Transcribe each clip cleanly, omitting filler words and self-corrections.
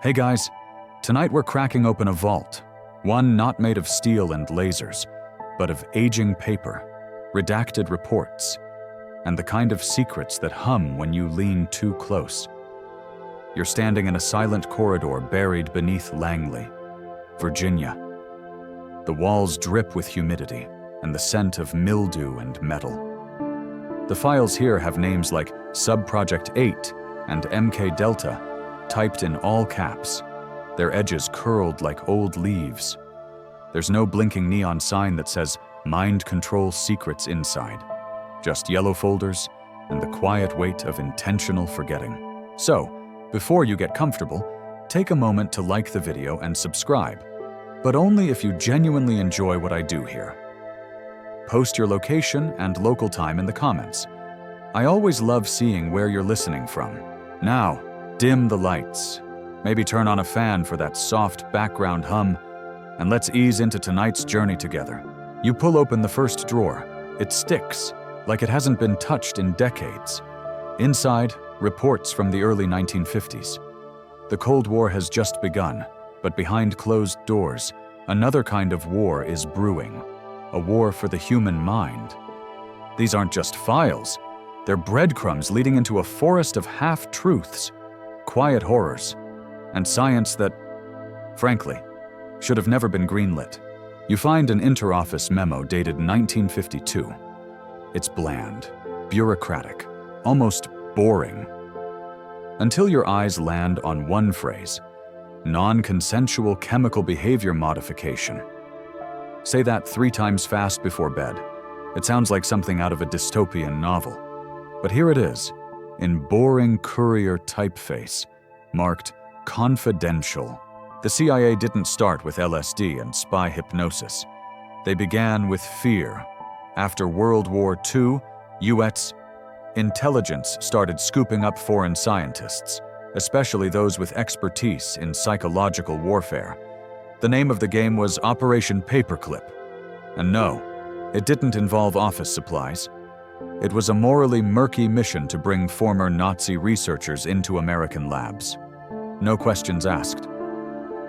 Hey guys, tonight we're cracking open a vault, one not made of steel and lasers, but of aging paper, redacted reports, and the kind of secrets that hum when you lean too close. You're standing in a silent corridor buried beneath Langley, Virginia. The walls drip with humidity and the scent of mildew and metal. The files here have names like Subproject 8 and MK Delta, typed in all caps, their edges curled like old leaves. There's no blinking neon sign that says Mind Control Secrets inside, just yellow folders and the quiet weight of intentional forgetting. So, before you get comfortable, take a moment to like the video and subscribe, but only if you genuinely enjoy what I do here. Post your location and local time in the comments. I always love seeing where you're listening from. Now, dim the lights. Maybe turn on a fan for that soft background hum, and let's ease into tonight's journey together. You pull open the first drawer. It sticks, like it hasn't been touched in decades. Inside, reports from the early 1950s. The Cold War has just begun, but behind closed doors, another kind of war is brewing. A war for the human mind. These aren't just files. They're breadcrumbs leading into a forest of half-truths, quiet horrors, and science that, frankly, should have never been greenlit. You find an interoffice memo dated 1952. It's bland, bureaucratic, almost boring. Until your eyes land on one phrase: non-consensual chemical behavior modification. Say that 3 times fast before bed. It sounds like something out of a dystopian novel. But here it is, in boring courier typeface, marked confidential. The CIA didn't start with LSD and spy hypnosis. They began with fear. After World War II, U.S. intelligence started scooping up foreign scientists, especially those with expertise in psychological warfare. The name of the game was Operation Paperclip. And no, it didn't involve office supplies. It was a morally murky mission to bring former Nazi researchers into American labs. No questions asked.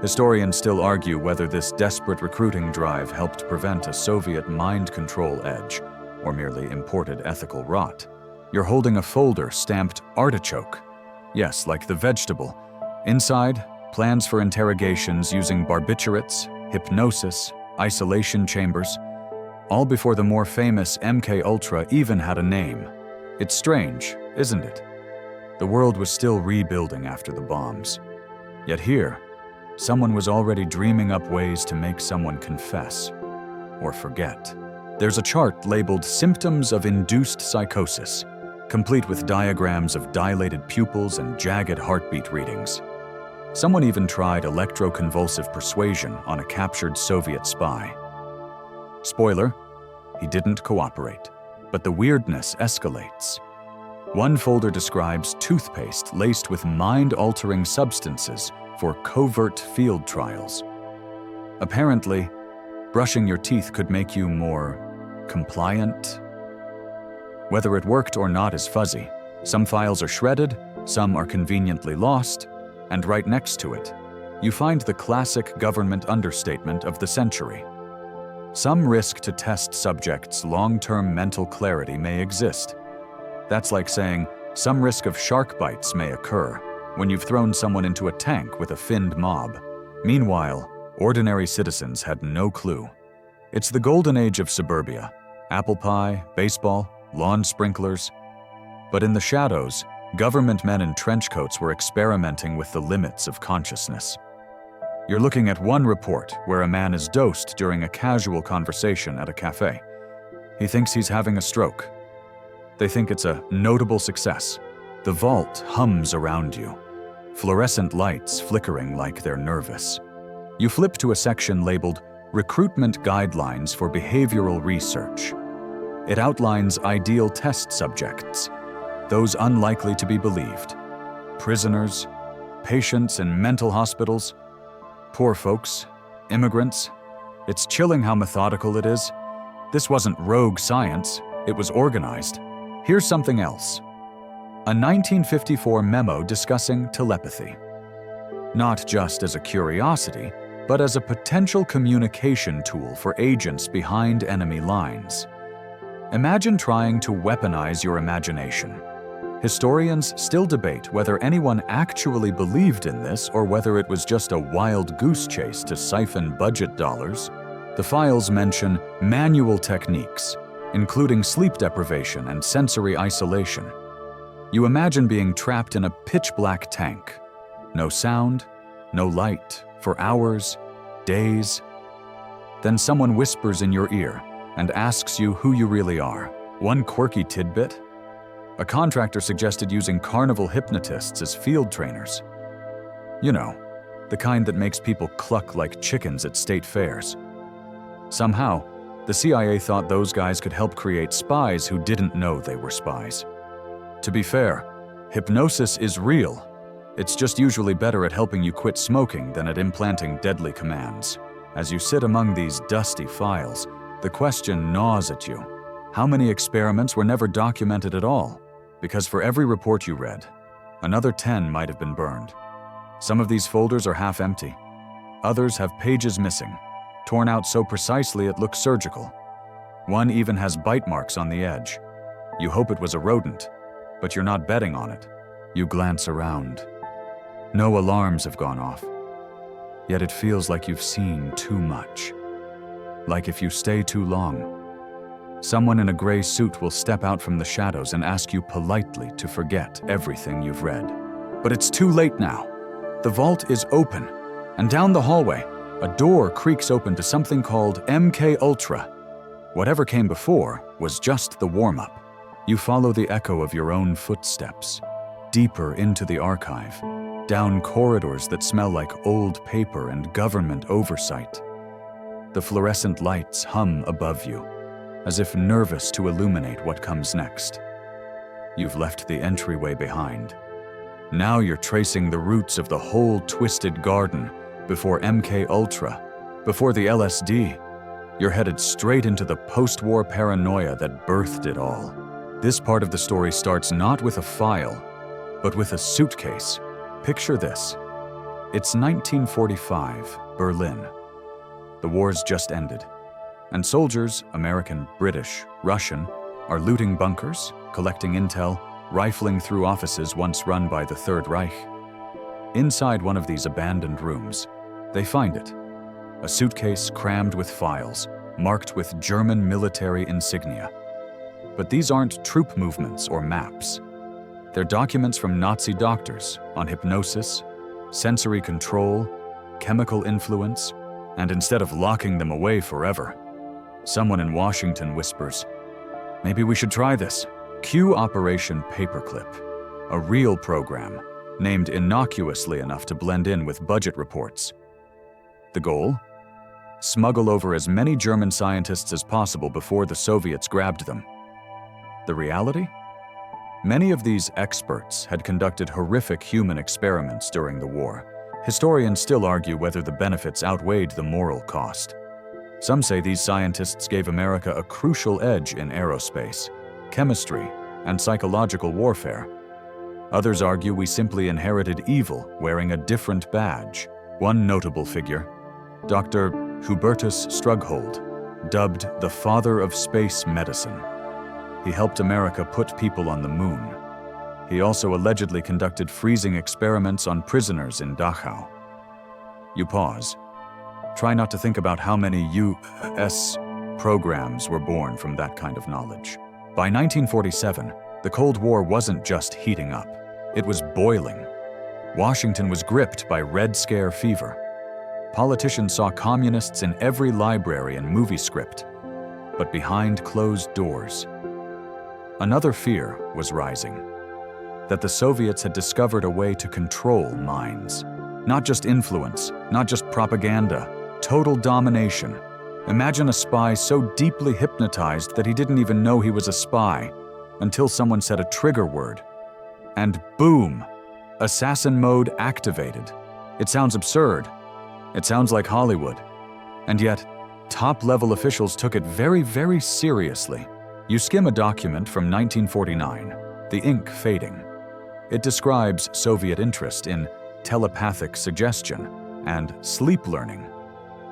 Historians still argue whether this desperate recruiting drive helped prevent a Soviet mind control edge, or merely imported ethical rot. You're holding a folder stamped artichoke. Yes, like the vegetable. Inside, plans for interrogations using barbiturates, hypnosis, isolation chambers, all before the more famous MKULTRA even had a name. It's strange, isn't it? The world was still rebuilding after the bombs. Yet here, someone was already dreaming up ways to make someone confess or forget. There's a chart labeled Symptoms of Induced Psychosis, complete with diagrams of dilated pupils and jagged heartbeat readings. Someone even tried electroconvulsive persuasion on a captured Soviet spy. Spoiler, he didn't cooperate, but the weirdness escalates. One folder describes toothpaste laced with mind-altering substances for covert field trials. Apparently, brushing your teeth could make you more compliant. Whether it worked or not is fuzzy. Some files are shredded, some are conveniently lost, and right next to it, you find the classic government understatement of the century. Some risk to test subjects' long-term mental clarity may exist. That's like saying some risk of shark bites may occur when you've thrown someone into a tank with a finned mob. Meanwhile, ordinary citizens had no clue. It's the golden age of suburbia: apple pie, baseball, lawn sprinklers. But in the shadows, government men in trench coats were experimenting with the limits of consciousness. You're looking at one report where a man is dosed during a casual conversation at a cafe. He thinks he's having a stroke. They think it's a notable success. The vault hums around you, fluorescent lights flickering like they're nervous. You flip to a section labeled Recruitment Guidelines for Behavioral Research. It outlines ideal test subjects, those unlikely to be believed. Prisoners, patients in mental hospitals, poor folks, immigrants. It's chilling how methodical it is. This wasn't rogue science, it was organized. Here's something else. A 1954 memo discussing telepathy. not just as a curiosity, but as a potential communication tool for agents behind enemy lines. Imagine trying to weaponize your imagination. Historians still debate whether anyone actually believed in this or whether it was just a wild goose chase to siphon budget dollars. The files mention manual techniques, including sleep deprivation and sensory isolation. You imagine being trapped in a pitch-black tank. No sound, no light, for hours, days. Then someone whispers in your ear and asks you who you really are. One quirky tidbit? A contractor suggested using carnival hypnotists as field trainers. You know, the kind that makes people cluck like chickens at state fairs. Somehow, the CIA thought those guys could help create spies who didn't know they were spies. To be fair, hypnosis is real. It's just usually better at helping you quit smoking than at implanting deadly commands. As you sit among these dusty files, the question gnaws at you. How many experiments were never documented at all? Because for every report you read, another 10 might have been burned. Some of these folders are half empty. Others have pages missing, torn out so precisely it looks surgical. One even has bite marks on the edge. You hope it was a rodent, but you're not betting on it. You glance around. No alarms have gone off. Yet it feels like you've seen too much. Like if you stay too long, someone in a gray suit will step out from the shadows and ask you politely to forget everything you've read. But it's too late now. The vault is open, and down the hallway, a door creaks open to something called MKULTRA. Whatever came before was just the warm-up. You follow the echo of your own footsteps, deeper into the archive, down corridors that smell like old paper and government oversight. The fluorescent lights hum above you, as if nervous to illuminate what comes next. You've left the entryway behind. Now you're tracing the roots of the whole twisted garden before MKUltra, before the LSD. You're headed straight into the post-war paranoia that birthed it all. This part of the story starts not with a file, but with a suitcase. Picture this. It's 1945, Berlin. The war's just ended, and soldiers, American, British, Russian, are looting bunkers, collecting intel, rifling through offices once run by the Third Reich. Inside one of these abandoned rooms, they find it. A suitcase crammed with files, marked with German military insignia. But these aren't troop movements or maps. They're documents from Nazi doctors on hypnosis, sensory control, chemical influence, and instead of locking them away forever, someone in Washington whispers, "Maybe we should try this." Cue Operation Paperclip, a real program named innocuously enough to blend in with budget reports. The goal? Smuggle over as many German scientists as possible before the Soviets grabbed them. The reality? Many of these experts had conducted horrific human experiments during the war. Historians still argue whether the benefits outweighed the moral cost. Some say these scientists gave America a crucial edge in aerospace, chemistry, and psychological warfare. Others argue we simply inherited evil wearing a different badge. One notable figure, Dr. Hubertus Strughold, dubbed the father of space medicine. He helped America put people on the moon. He also allegedly conducted freezing experiments on prisoners in Dachau. You pause. Try not to think about how many U.S. programs were born from that kind of knowledge. By 1947, the Cold War wasn't just heating up. It was boiling. Washington was gripped by Red Scare fever. Politicians saw communists in every library and movie script, but behind closed doors. Another fear was rising, that the Soviets had discovered a way to control minds. Not just influence, not just propaganda, total domination. Imagine a spy so deeply hypnotized that he didn't even know he was a spy until someone said a trigger word. And boom, assassin mode activated. It sounds absurd. It sounds like Hollywood. And yet, top-level officials took it very, very seriously. You skim a document from 1949, the ink fading. It describes Soviet interest in telepathic suggestion, and sleep learning,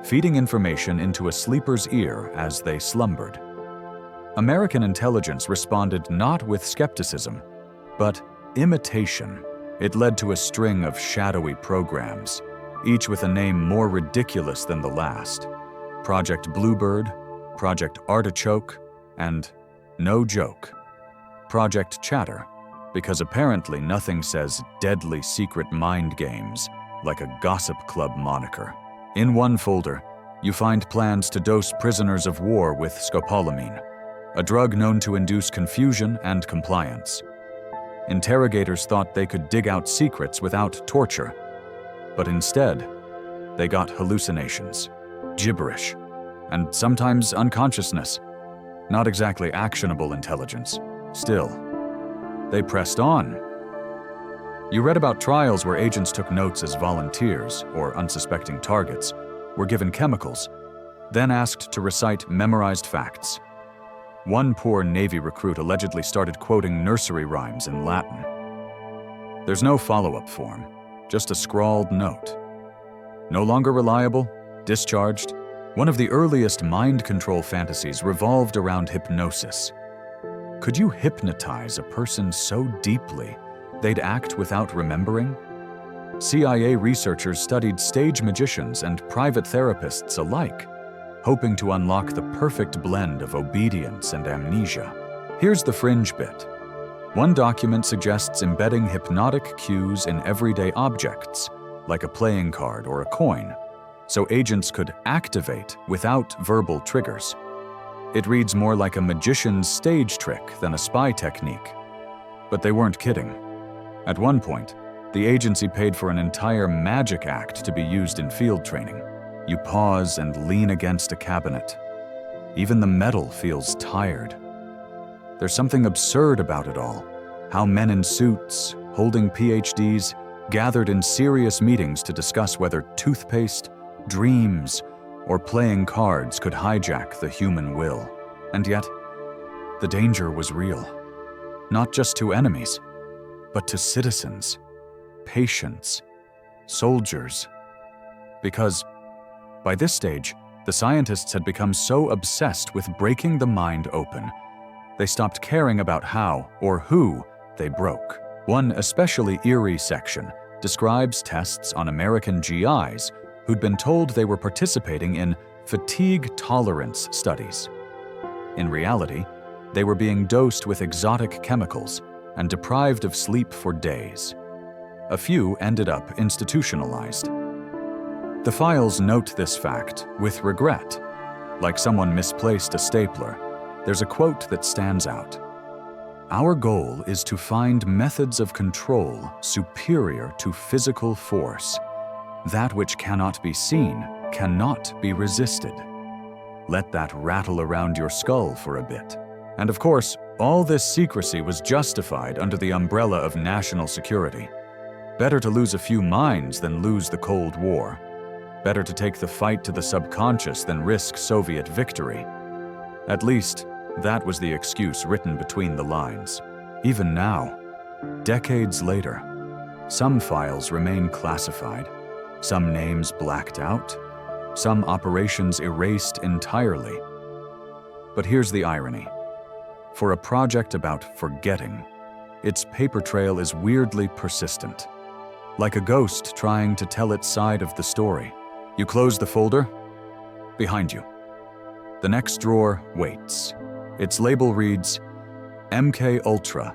feeding information into a sleeper's ear as they slumbered. American intelligence responded not with skepticism, but imitation. It led to a string of shadowy programs, each with a name more ridiculous than the last. Project Bluebird, Project Artichoke, and, no joke, Project Chatter, because apparently nothing says deadly secret mind games like a gossip club moniker. In one folder, you find plans to dose prisoners of war with scopolamine, a drug known to induce confusion and compliance. Interrogators thought they could dig out secrets without torture, but instead, they got hallucinations, gibberish, and sometimes unconsciousness. Not exactly actionable intelligence. Still, they pressed on. You read about trials where agents took notes as volunteers or unsuspecting targets, were given chemicals, then asked to recite memorized facts. One poor Navy recruit allegedly started quoting nursery rhymes in Latin. There's no follow-up form, just a scrawled note. No longer reliable, discharged. One of the earliest mind control fantasies revolved around hypnosis. Could you hypnotize a person so deeply they'd act without remembering? CIA researchers studied stage magicians and private therapists alike, hoping to unlock the perfect blend of obedience and amnesia. Here's the fringe bit. One document suggests embedding hypnotic cues in everyday objects, like a playing card or a coin, so agents could activate without verbal triggers. It reads more like a magician's stage trick than a spy technique. But they weren't kidding. At one point, the agency paid for an entire magic act to be used in field training. You pause and lean against a cabinet. Even the metal feels tired. There's something absurd about it all. How men in suits, holding PhDs, gathered in serious meetings to discuss whether toothpaste, dreams, or playing cards could hijack the human will. And yet, the danger was real. Not just to enemies, but to citizens, patients, soldiers. Because, by this stage, the scientists had become so obsessed with breaking the mind open, they stopped caring about how or who they broke. One especially eerie section describes tests on American GIs who'd been told they were participating in fatigue tolerance studies. In reality, they were being dosed with exotic chemicals and deprived of sleep for days. A few ended up institutionalized. The files note this fact with regret. Like someone misplaced a stapler, there's a quote that stands out. "Our goal is to find methods of control superior to physical force. That which cannot be seen cannot be resisted." Let that rattle around your skull for a bit. And of course, all this secrecy was justified under the umbrella of national security. Better to lose a few minds than lose the Cold War. Better to take the fight to the subconscious than risk Soviet victory. At least, that was the excuse written between the lines. Even now, decades later, some files remain classified, some names blacked out, some operations erased entirely. But here's the irony. For a project about forgetting, its paper trail is weirdly persistent, like a ghost trying to tell its side of the story. You close the folder, behind you. The next drawer waits. Its label reads, MKULTRA,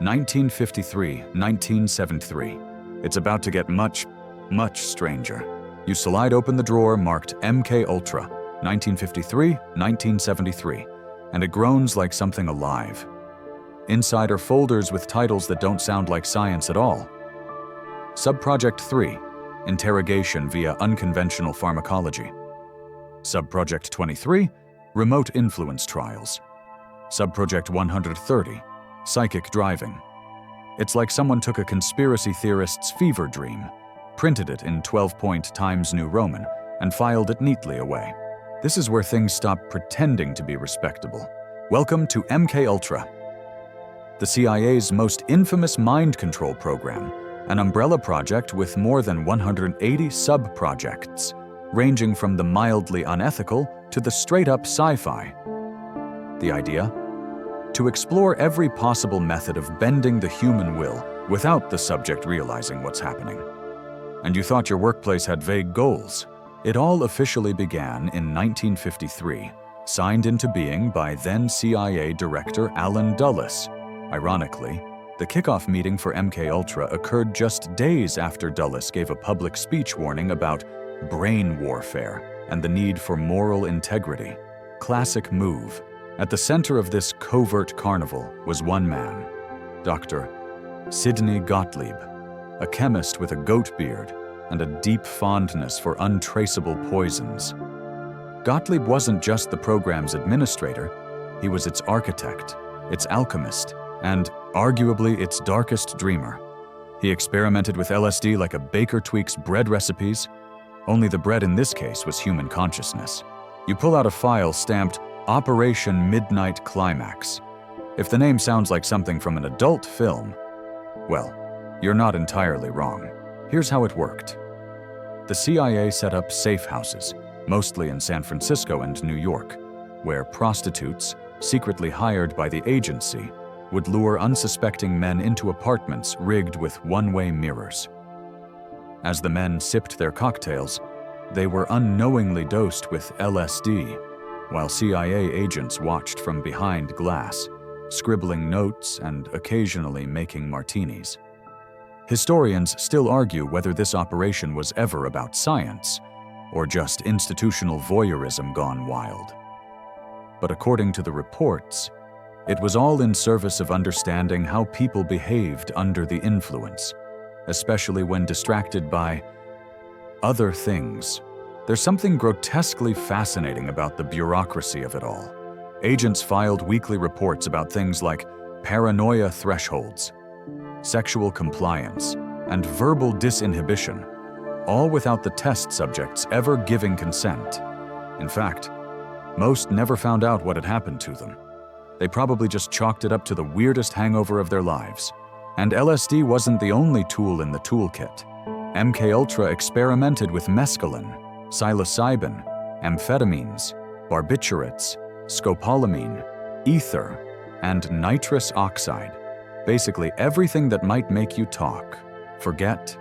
1953-1973. It's about to get much, much stranger. You slide open the drawer marked MKULTRA, 1953-1973, and it groans like something alive. Inside are folders with titles that don't sound like science at all. Subproject 3, Interrogation via Unconventional Pharmacology. Subproject 23, Remote Influence Trials. Subproject 130, Psychic Driving. It's like someone took a conspiracy theorist's fever dream, printed it in 12-point Times New Roman, and filed it neatly away. This is where things stop pretending to be respectable. Welcome to MKULTRA, the CIA's most infamous mind control program, an umbrella project with more than 180 sub-projects, ranging from the mildly unethical to the straight-up sci-fi. The idea? To explore every possible method of bending the human will without the subject realizing what's happening. And you thought your workplace had vague goals. It all officially began in 1953, signed into being by then CIA Director Allen Dulles. Ironically, the kickoff meeting for MKUltra occurred just days after Dulles gave a public speech warning about brain warfare and the need for moral integrity. Classic move. At the center of this covert carnival was one man, Dr. Sidney Gottlieb, a chemist with a goat beard and a deep fondness for untraceable poisons. Gottlieb wasn't just the program's administrator, he was its architect, its alchemist, and arguably its darkest dreamer. He experimented with LSD like a baker tweaks bread recipes, only the bread in this case was human consciousness. You pull out a file stamped Operation Midnight Climax. If the name sounds like something from an adult film, well, you're not entirely wrong. Here's how it worked. The CIA set up safe houses, mostly in San Francisco and New York, where prostitutes, secretly hired by the agency, would lure unsuspecting men into apartments rigged with one-way mirrors. As the men sipped their cocktails, they were unknowingly dosed with LSD, while CIA agents watched from behind glass, scribbling notes and occasionally making martinis. Historians still argue whether this operation was ever about science or just institutional voyeurism gone wild. But according to the reports, it was all in service of understanding how people behaved under the influence, especially when distracted by other things. There's something grotesquely fascinating about the bureaucracy of it all. Agents filed weekly reports about things like paranoia thresholds, sexual compliance, and verbal disinhibition, all without the test subjects ever giving consent. In fact, most never found out what had happened to them. They probably just chalked it up to the weirdest hangover of their lives. And LSD wasn't the only tool in the toolkit. MKUltra experimented with mescaline, psilocybin, amphetamines, barbiturates, scopolamine, ether, and nitrous oxide. Basically everything that might make you talk, forget,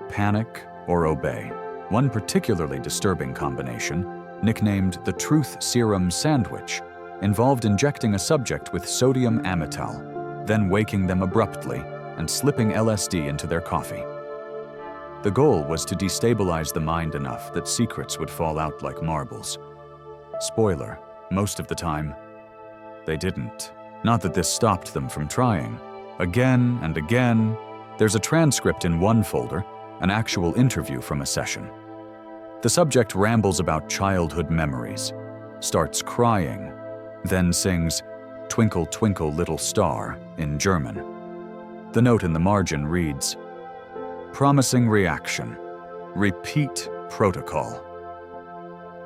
panic, or obey. One particularly disturbing combination, nicknamed the truth serum sandwich, involved injecting a subject with sodium amytal, then waking them abruptly and slipping LSD into their coffee. The goal was to destabilize the mind enough that secrets would fall out like marbles. Spoiler, most of the time, they didn't. Not that this stopped them from trying. Again and again, there's a transcript in one folder, an actual interview from a session. The subject rambles about childhood memories, starts crying, then sings "Twinkle, Twinkle, Little Star" in German. The note in the margin reads, "Promising reaction. Repeat protocol."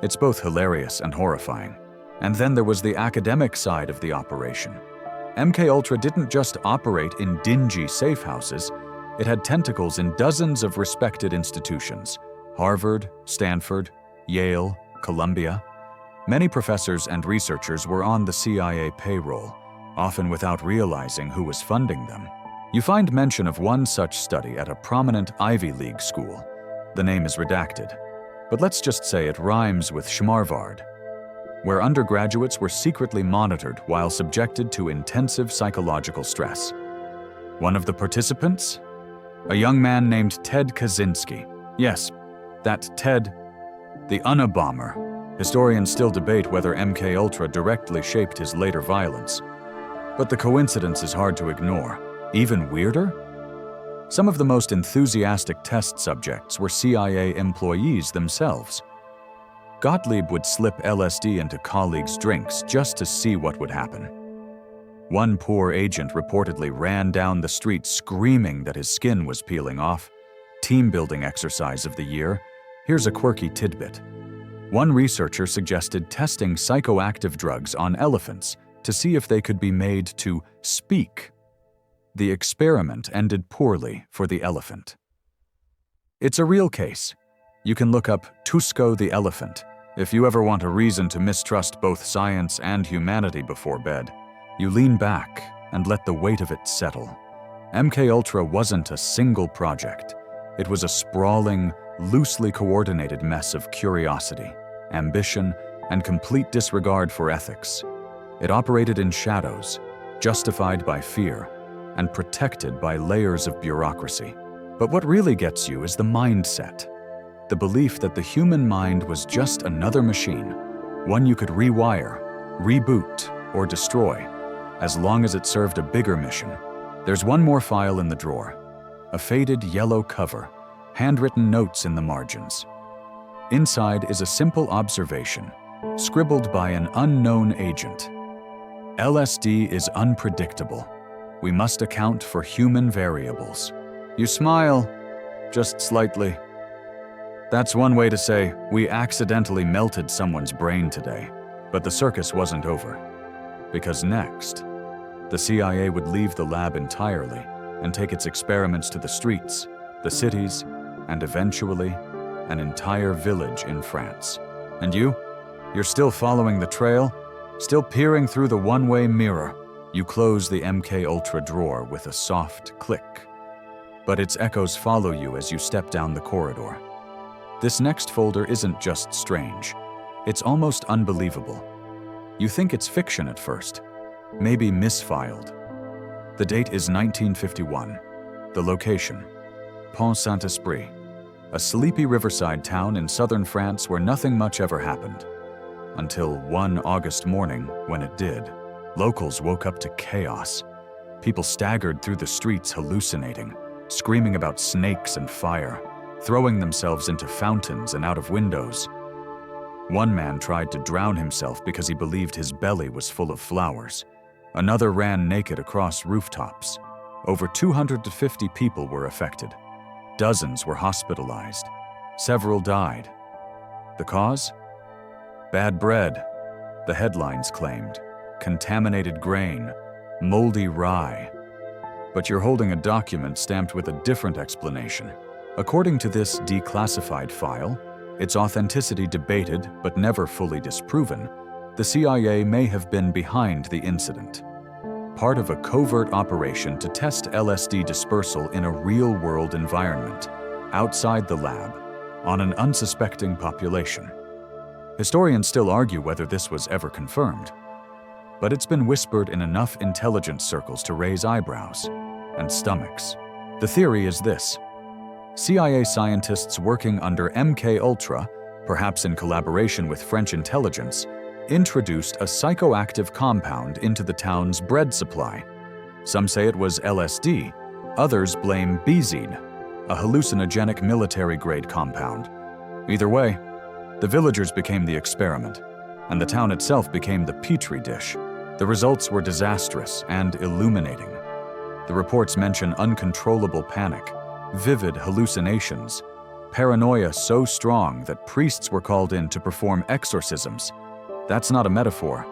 It's both hilarious and horrifying. And then there was the academic side of the operation. MKUltra didn't just operate in dingy safe houses, it had tentacles in dozens of respected institutions: Harvard, Stanford, Yale, Columbia. Many professors and researchers were on the CIA payroll, often without realizing who was funding them. You find mention of one such study at a prominent Ivy League school. The name is redacted, but let's just say it rhymes with Schmarvard, where undergraduates were secretly monitored while subjected to intensive psychological stress. One of the participants? A young man named Ted Kaczynski. Yes, that Ted, the Unabomber. Historians still debate whether MKUltra directly shaped his later violence. But the coincidence is hard to ignore. Even weirder? Some of the most enthusiastic test subjects were CIA employees themselves. Gottlieb would slip LSD into colleagues' drinks just to see what would happen. One poor agent reportedly ran down the street screaming that his skin was peeling off. Team-building exercise of the year. Here's a quirky tidbit. One researcher suggested testing psychoactive drugs on elephants to see if they could be made to speak. the experiment ended poorly for the elephant. It's a real case. You can look up Tusco the elephant if you ever want a reason to mistrust both science and humanity before bed. You lean back and let the weight of it settle. MKULTRA wasn't a single project. It was a sprawling, loosely coordinated mess of curiosity, ambition, and complete disregard for ethics. It operated in shadows, justified by fear, and protected by layers of bureaucracy. But what really gets you is the mindset. The belief that the human mind was just another machine, one you could rewire, reboot, or destroy, as long as it served a bigger mission. There's one more file in the drawer. A faded yellow cover, handwritten notes in the margins. Inside is a simple observation, scribbled by an unknown agent. LSD is unpredictable. We must account for human variables. You smile, just slightly. That's one way to say, we accidentally melted someone's brain today. But the circus wasn't over. Because next, the CIA would leave the lab entirely and take its experiments to the streets, the cities, and eventually, an entire village in France. And you're still following the trail, still peering through the one-way mirror. You close the MKULTRA drawer with a soft click. But its echoes follow you as you step down the corridor. This next folder isn't just strange, it's almost unbelievable. You think it's fiction at first, maybe misfiled. The date is 1951. The location, Pont Saint-Esprit, a sleepy riverside town in southern France where nothing much ever happened. Until one August morning, when it did. Locals woke up to chaos. People staggered through the streets hallucinating, screaming about snakes and fire, throwing themselves into fountains and out of windows. One man tried to drown himself because he believed his belly was full of flowers. Another ran naked across rooftops. Over 250 people were affected. Dozens were hospitalized. Several died. The cause? Bad bread, the headlines claimed. Contaminated grain, moldy rye. But you're holding a document stamped with a different explanation. According to this declassified file, its authenticity debated but never fully disproven, the CIA may have been behind the incident. Part of a covert operation to test LSD dispersal in a real-world environment, outside the lab, on an unsuspecting population. Historians still argue whether this was ever confirmed, but it's been whispered in enough intelligence circles to raise eyebrows and stomachs. The theory is this: CIA scientists working under MKULTRA, perhaps in collaboration with French intelligence, introduced a psychoactive compound into the town's bread supply. Some say it was LSD, others blame Benzene, a hallucinogenic military-grade compound. Either way, the villagers became the experiment, and the town itself became the petri dish. The results were disastrous and illuminating. The reports mention uncontrollable panic, vivid hallucinations, paranoia so strong that priests were called in to perform exorcisms. That's not a metaphor.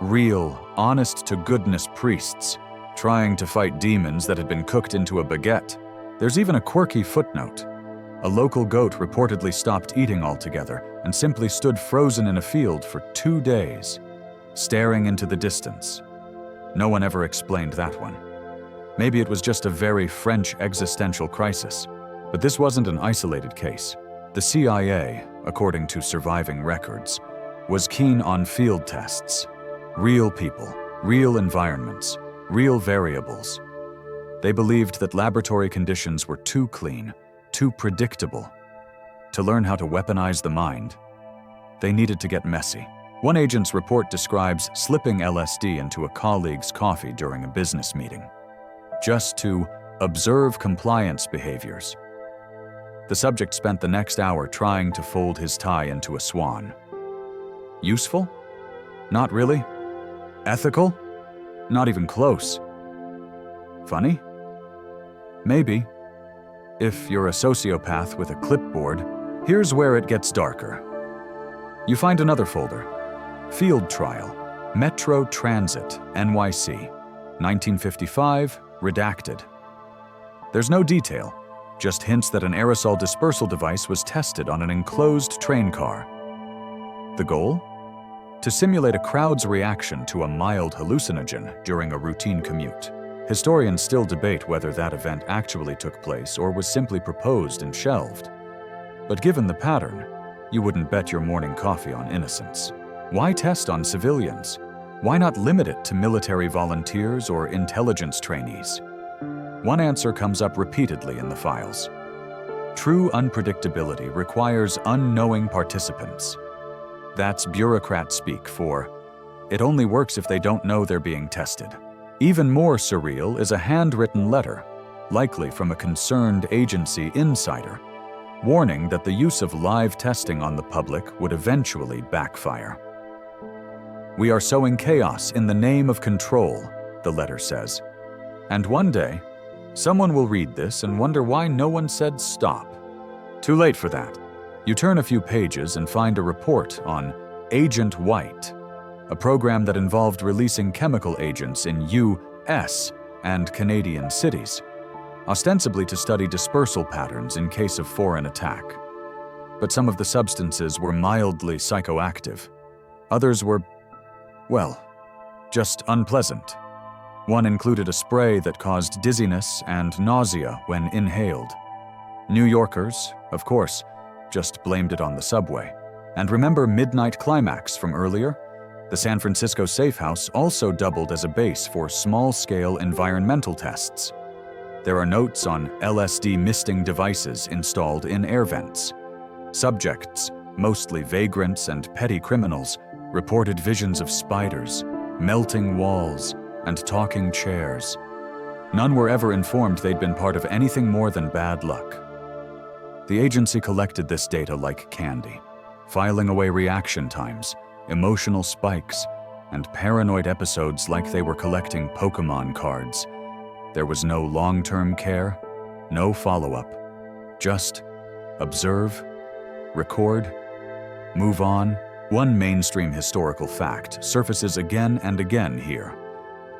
Real, honest-to-goodness priests trying to fight demons that had been cooked into a baguette. There's even a quirky footnote. A local goat reportedly stopped eating altogether and simply stood frozen in a field for 2 days, staring into the distance. No one ever explained that one. Maybe it was just a very French existential crisis, but this wasn't an isolated case. The CIA, according to surviving records, was keen on field tests. Real people, real environments, real variables. They believed that laboratory conditions were too clean, too predictable. To learn how to weaponize the mind, they needed to get messy. One agent's report describes slipping LSD into a colleague's coffee during a business meeting, just to observe compliance behaviors. The subject spent the next hour trying to fold his tie into a swan. Useful? Not really. Ethical? Not even close. Funny? Maybe. If you're a sociopath with a clipboard, here's where it gets darker. You find another folder. Field Trial, Metro Transit, NYC, 1955 redacted. There's no detail, just hints that an aerosol dispersal device was tested on an enclosed train car. The goal? To simulate a crowd's reaction to a mild hallucinogen during a routine commute. Historians still debate whether that event actually took place or was simply proposed and shelved. But given the pattern, you wouldn't bet your morning coffee on innocence. Why test on civilians? Why not limit it to military volunteers or intelligence trainees? One answer comes up repeatedly in the files. True unpredictability requires unknowing participants. That's bureaucrat speak for, it only works if they don't know they're being tested. Even more surreal is a handwritten letter, likely from a concerned agency insider, warning that the use of live testing on the public would eventually backfire. "We are sowing chaos in the name of control," the letter says. And one day, someone will read this and wonder why no one said stop. Too late for that. You turn a few pages and find a report on Agent White, a program that involved releasing chemical agents in U.S. and Canadian cities, ostensibly to study dispersal patterns in case of foreign attack. But some of the substances were mildly psychoactive. Others were, well, just unpleasant. One included a spray that caused dizziness and nausea when inhaled. New Yorkers, of course, just blamed it on the subway. And remember Midnight Climax from earlier? The San Francisco safe house also doubled as a base for small-scale environmental tests. There are notes on LSD misting devices installed in air vents. Subjects, mostly vagrants and petty criminals, reported visions of spiders, melting walls, and talking chairs. None were ever informed they'd been part of anything more than bad luck. The agency collected this data like candy, filing away reaction times, emotional spikes, and paranoid episodes like they were collecting Pokémon cards. There was no long-term care, no follow-up, just observe, record, move on. One mainstream historical fact surfaces again and again here.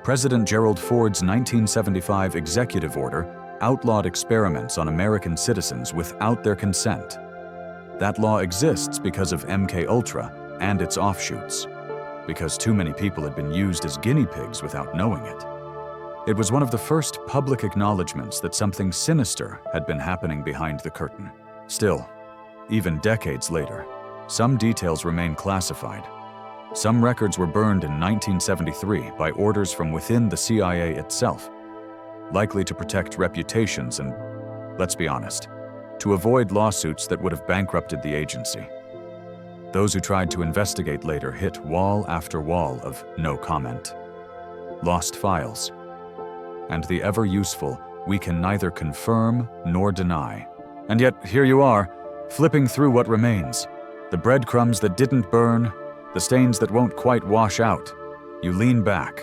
President Gerald Ford's 1975 executive order outlawed experiments on American citizens without their consent. That law exists because of MKULTRA and its offshoots, because too many people had been used as guinea pigs without knowing it. It was one of the first public acknowledgments that something sinister had been happening behind the curtain. Still, even decades later, some details remain classified. Some records were burned in 1973 by orders from within the CIA itself, likely to protect reputations and, let's be honest, to avoid lawsuits that would have bankrupted the agency. Those who tried to investigate later hit wall after wall of no comment. Lost files. And the ever-useful, we can neither confirm nor deny. And yet, here you are, flipping through what remains. The breadcrumbs that didn't burn, the stains that won't quite wash out. You lean back,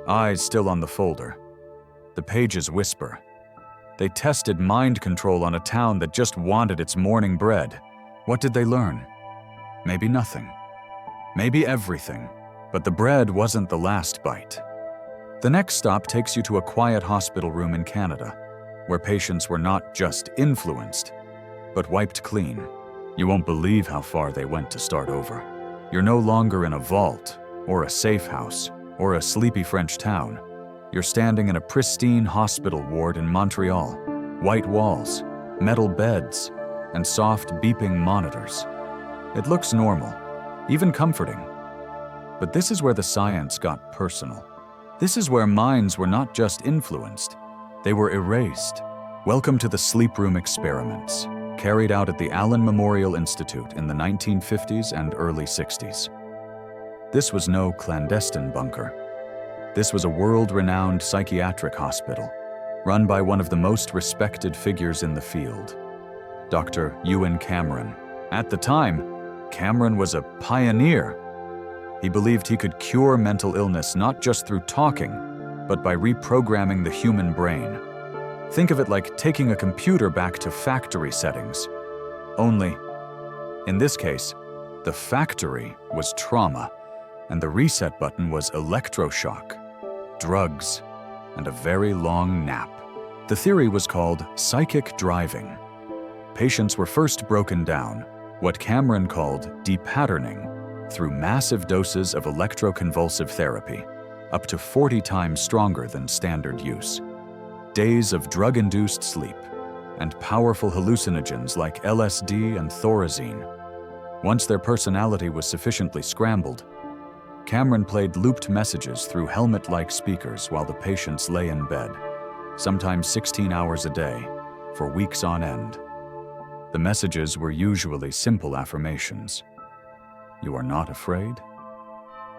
eyes still on the folder. The pages whisper. They tested mind control on a town that just wanted its morning bread. What did they learn? Maybe nothing. Maybe everything. But the bread wasn't the last bite. The next stop takes you to a quiet hospital room in Canada, where patients were not just influenced, but wiped clean. You won't believe how far they went to start over. You're no longer in a vault, or a safe house, or a sleepy French town. You're standing in a pristine hospital ward in Montreal. White walls, metal beds, and soft beeping monitors. It looks normal, even comforting. But this is where the science got personal. This is where minds were not just influenced, they were erased. Welcome to the sleep room experiments, carried out at the Allen Memorial Institute in the 1950s and early 60s. This was no clandestine bunker. This was a world-renowned psychiatric hospital, run by one of the most respected figures in the field, Dr. Ewan Cameron. At the time, Cameron was a pioneer. He believed he could cure mental illness not just through talking, but by reprogramming the human brain. Think of it like taking a computer back to factory settings. Only, in this case, the factory was trauma, and the reset button was electroshock, drugs, and a very long nap. The theory was called psychic driving. Patients were first broken down, what Cameron called depatterning, through massive doses of electroconvulsive therapy, up to 40 times stronger than standard use. Days of drug-induced sleep, and powerful hallucinogens like LSD and thorazine. Once their personality was sufficiently scrambled, Cameron played looped messages through helmet-like speakers while the patients lay in bed, sometimes 16 hours a day, for weeks on end. The messages were usually simple affirmations. You are not afraid.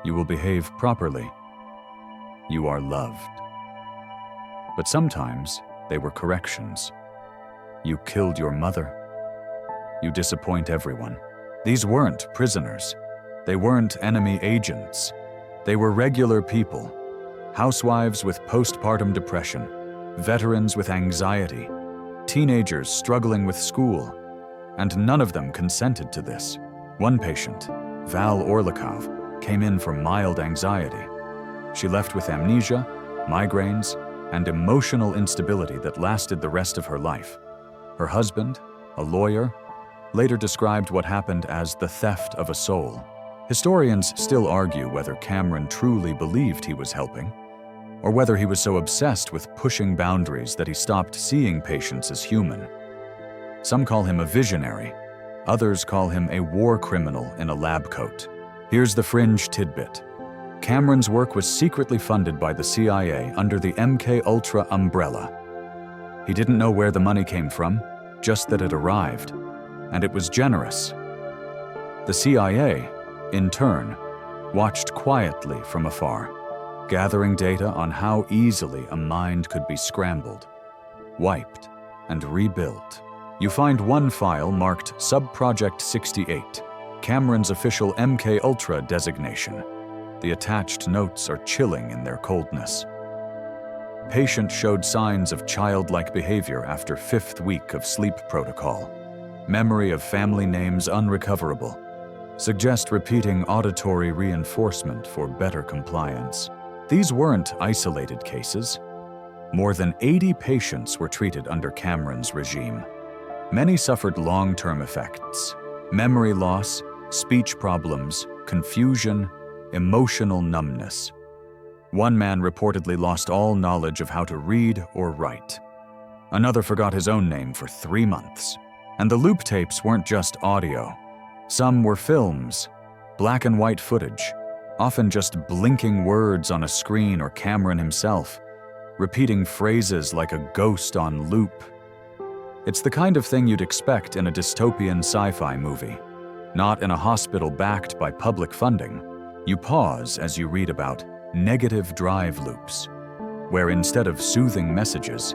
You will behave properly. You are loved. But sometimes they were corrections. You killed your mother. You disappoint everyone. These weren't prisoners. They weren't enemy agents. They were regular people. Housewives with postpartum depression, veterans with anxiety, teenagers struggling with school, and none of them consented to this. One patient, Val Orlikov, came in for mild anxiety. She left with amnesia, migraines, and emotional instability that lasted the rest of her life. Her husband, a lawyer, later described what happened as the theft of a soul. Historians still argue whether Cameron truly believed he was helping, or whether he was so obsessed with pushing boundaries that he stopped seeing patients as human. Some call him a visionary, others call him a war criminal in a lab coat. Here's the fringe tidbit. Cameron's work was secretly funded by the CIA under the MKULTRA umbrella. He didn't know where the money came from, just that it arrived, and it was generous. The CIA, in turn, watched quietly from afar, gathering data on how easily a mind could be scrambled, wiped, and rebuilt. You find one file marked Subproject 68, Cameron's official MKUltra designation. The attached notes are chilling in their coldness. Patient showed signs of childlike behavior after 5th week of sleep protocol. Memory of family names unrecoverable. Suggest repeating auditory reinforcement for better compliance. These weren't isolated cases. More than 80 patients were treated under Cameron's regime. Many suffered long-term effects: memory loss, speech problems, confusion, emotional numbness. One man reportedly lost all knowledge of how to read or write. Another forgot his own name for 3 months. And the loop tapes weren't just audio. Some were films, black and white footage, often just blinking words on a screen or Cameron himself, repeating phrases like a ghost on loop. It's the kind of thing you'd expect in a dystopian sci-fi movie, not in a hospital backed by public funding. You pause as you read about negative drive loops, where instead of soothing messages,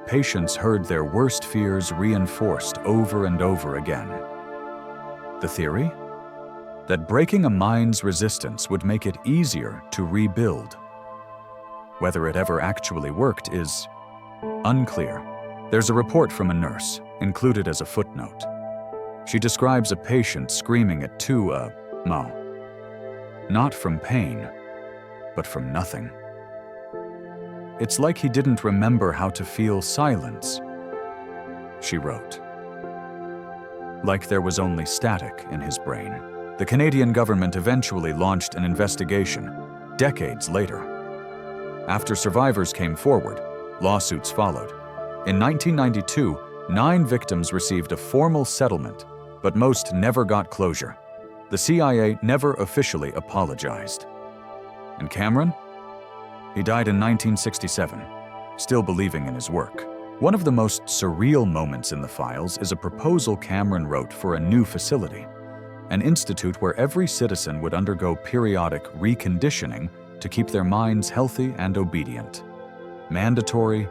patients heard their worst fears reinforced over and over again. The theory? That breaking a mind's resistance would make it easier to rebuild. Whether it ever actually worked is unclear. There's a report from a nurse, included as a footnote. She describes a patient screaming at 2 a.m. Not from pain, but from nothing. It's like he didn't remember how to feel silence, she wrote. Like there was only static in his brain. The Canadian government eventually launched an investigation, decades later. After survivors came forward, lawsuits followed. In 1992, 9 victims received a formal settlement, but most never got closure. The CIA never officially apologized. And Cameron? He died in 1967, still believing in his work. One of the most surreal moments in the files is a proposal Cameron wrote for a new facility, an institute where every citizen would undergo periodic reconditioning to keep their minds healthy and obedient. Mandatory,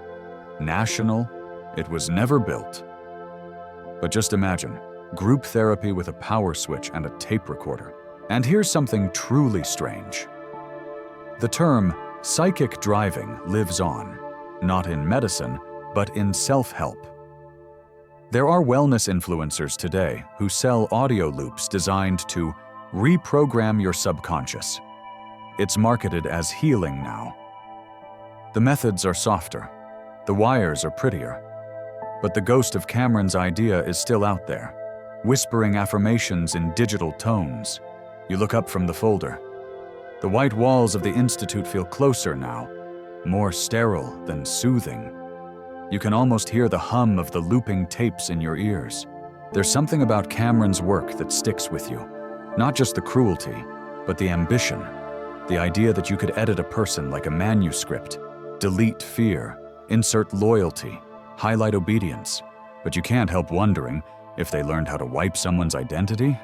national, it was never built. But just imagine, group therapy with a power switch and a tape recorder. And here's something truly strange. The term psychic driving lives on, not in medicine, but in self-help. There are wellness influencers today who sell audio loops designed to reprogram your subconscious. It's marketed as healing now. The methods are softer. The wires are prettier. But the ghost of Cameron's idea is still out there, whispering affirmations in digital tones. You look up from the folder. The white walls of the Institute feel closer now, more sterile than soothing. You can almost hear the hum of the looping tapes in your ears. There's something about Cameron's work that sticks with you. Not just the cruelty, but the ambition. The idea that you could edit a person like a manuscript, delete fear, insert loyalty, highlight obedience. But you can't help wondering if they learned how to wipe someone's identity.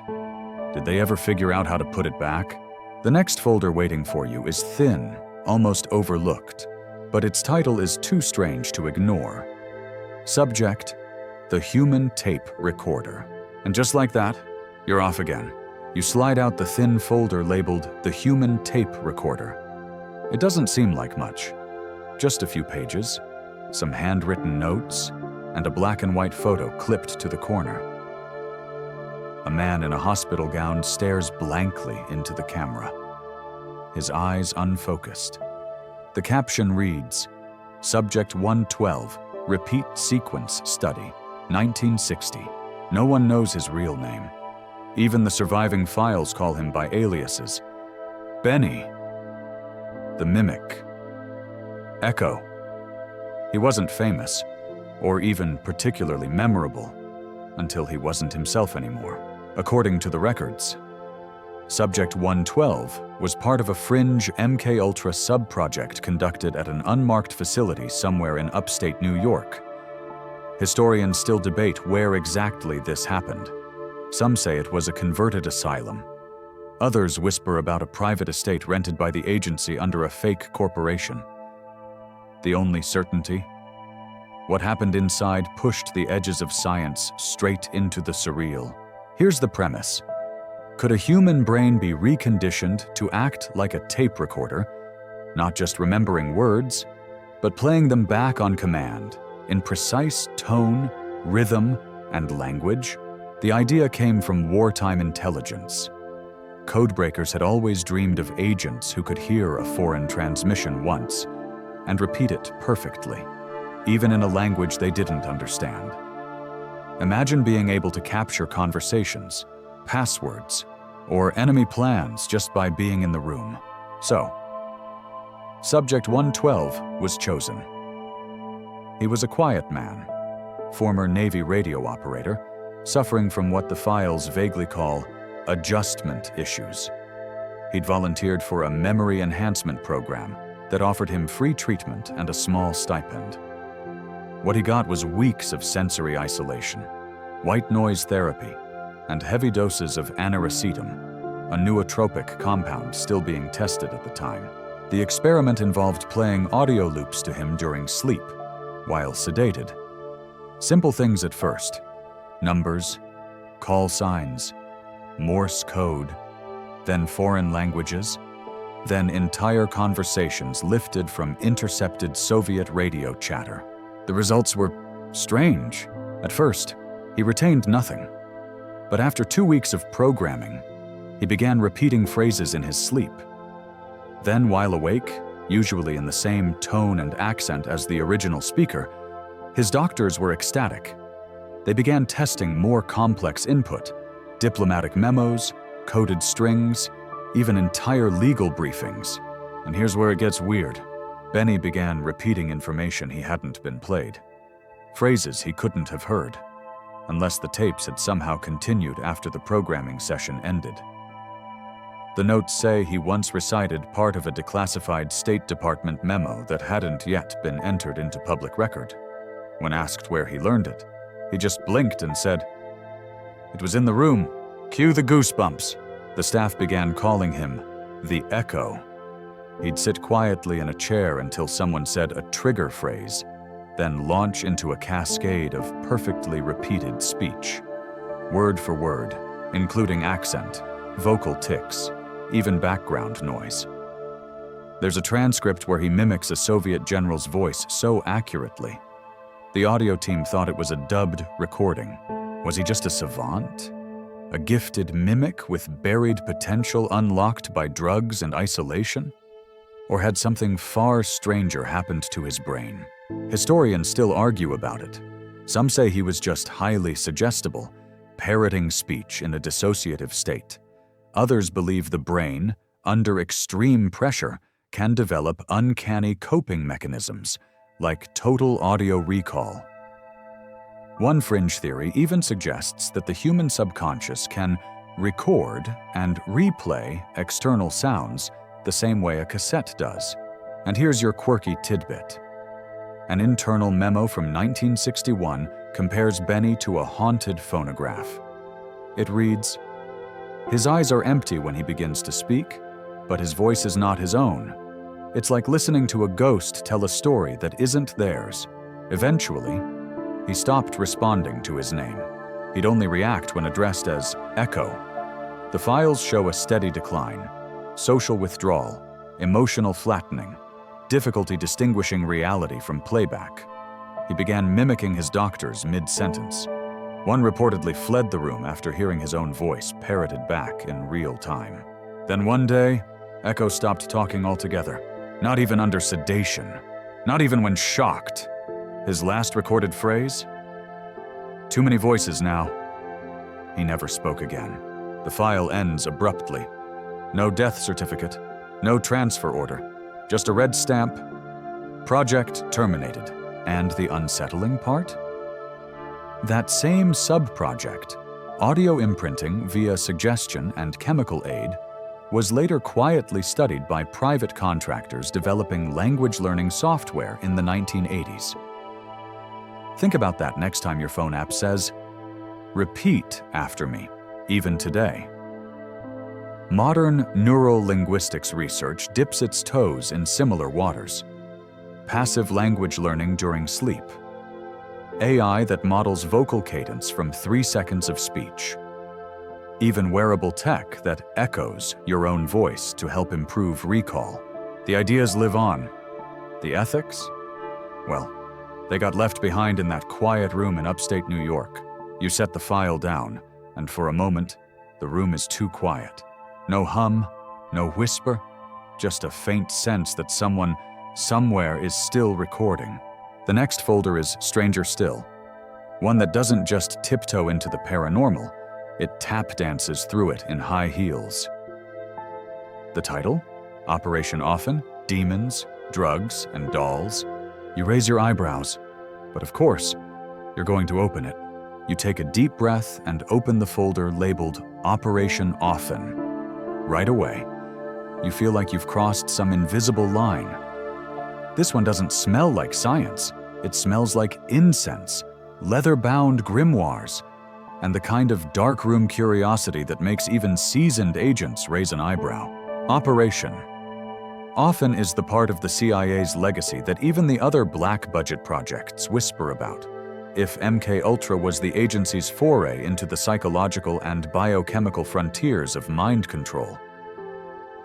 Did they ever figure out how to put it back? The next folder waiting for you is thin, almost overlooked, but its title is too strange to ignore. Subject: the human tape recorder. And just like that, you're off again. You slide out the thin folder labeled the human tape recorder. It doesn't seem like much. Just a few pages, some handwritten notes, and a black and white photo clipped to the corner. A man in a hospital gown stares blankly into the camera, his eyes unfocused. The caption reads, Subject 112, Repeat Sequence Study, 1960. No one knows his real name. Even the surviving files call him by aliases. Benny. The Mimic. Echo. He wasn't famous, or even particularly memorable, until he wasn't himself anymore. According to the records, Subject 112 was part of a fringe MKULTRA sub-project conducted at an unmarked facility somewhere in upstate New York. Historians still debate where exactly this happened. Some say it was a converted asylum. Others whisper about a private estate rented by the agency under a fake corporation. The only certainty? What happened inside pushed the edges of science straight into the surreal. Here's the premise. Could a human brain be reconditioned to act like a tape recorder, not just remembering words, but playing them back on command, in precise tone, rhythm, and language? The idea came from wartime intelligence. Codebreakers had always dreamed of agents who could hear a foreign transmission once and repeat it perfectly, even in a language they didn't understand. Imagine being able to capture conversations, passwords, or enemy plans just by being in the room. So, Subject 112 was chosen. He was a quiet man, former Navy radio operator, suffering from what the files vaguely call adjustment issues. He'd volunteered for a memory enhancement program that offered him free treatment and a small stipend. What he got was weeks of sensory isolation, white noise therapy, and heavy doses of aniracetam, a nootropic compound still being tested at the time. The experiment involved playing audio loops to him during sleep, while sedated. Simple things at first: numbers, call signs, Morse code, then foreign languages, then entire conversations lifted from intercepted Soviet radio chatter. The results were strange. At first, he retained nothing. But after 2 weeks of programming, he began repeating phrases in his sleep. Then, while awake, usually in the same tone and accent as the original speaker, his doctors were ecstatic. They began testing more complex input, diplomatic memos, coded strings, even entire legal briefings. And here's where it gets weird. Benny began repeating information he hadn't been played, phrases he couldn't have heard, unless the tapes had somehow continued after the programming session ended. The notes say he once recited part of a declassified State Department memo that hadn't yet been entered into public record. When asked where he learned it, he just blinked and said, "It was in the room. Cue the goosebumps." The staff began calling him the Echo. He'd sit quietly in a chair until someone said a trigger phrase, then launch into a cascade of perfectly repeated speech, word for word, including accent, vocal tics, even background noise. There's a transcript where he mimics a Soviet general's voice so accurately. The audio team thought it was a dubbed recording. Was he just a savant? A gifted mimic with buried potential unlocked by drugs and isolation? Or had something far stranger happened to his brain? Historians still argue about it. Some say he was just highly suggestible, parroting speech in a dissociative state. Others believe the brain, under extreme pressure, can develop uncanny coping mechanisms, like total audio recall. One fringe theory even suggests that the human subconscious can record and replay external sounds the same way a cassette does. And here's your quirky tidbit. An internal memo from 1961 compares Benny to a haunted phonograph. It reads, "His eyes are empty when he begins to speak, but his voice is not his own. It's like listening to a ghost tell a story that isn't theirs. Eventually, he stopped responding to his name. He'd only react when addressed as Echo." The files show a steady decline, social withdrawal, emotional flattening, difficulty distinguishing reality from playback. He began mimicking his doctors mid-sentence. One reportedly fled the room after hearing his own voice parroted back in real time. Then one day, Echo stopped talking altogether, not even under sedation, not even when shocked. His last recorded phrase? "Too many voices now." He never spoke again. The file ends abruptly. No death certificate, no transfer order, just a red stamp. Project terminated. And the unsettling part? That same sub-project, audio imprinting via suggestion and chemical aid, was later quietly studied by private contractors developing language learning software in the 1980s. Think about that next time your phone app says, "Repeat after me," even today. Modern neurolinguistics research dips its toes in similar waters. Passive language learning during sleep. AI that models vocal cadence from 3 seconds of speech. Even wearable tech that echoes your own voice to help improve recall. The ideas live on. The ethics? Well, they got left behind in that quiet room in upstate New York. You set the file down, and for a moment, the room is too quiet. No hum, no whisper, just a faint sense that someone, somewhere is still recording. The next folder is stranger still. One that doesn't just tiptoe into the paranormal, it tap dances through it in high heels. The title? Operation Often, Demons, Drugs, and Dolls. You raise your eyebrows, but of course, you're going to open it. You take a deep breath and open the folder labeled Operation Often. Right away, you feel like you've crossed some invisible line. This one doesn't smell like science. It smells like incense, leather-bound grimoires, and the kind of darkroom curiosity that makes even seasoned agents raise an eyebrow. Operation Often is the part of the CIA's legacy that even the other black-budget projects whisper about. If MKULTRA was the agency's foray into the psychological and biochemical frontiers of mind control,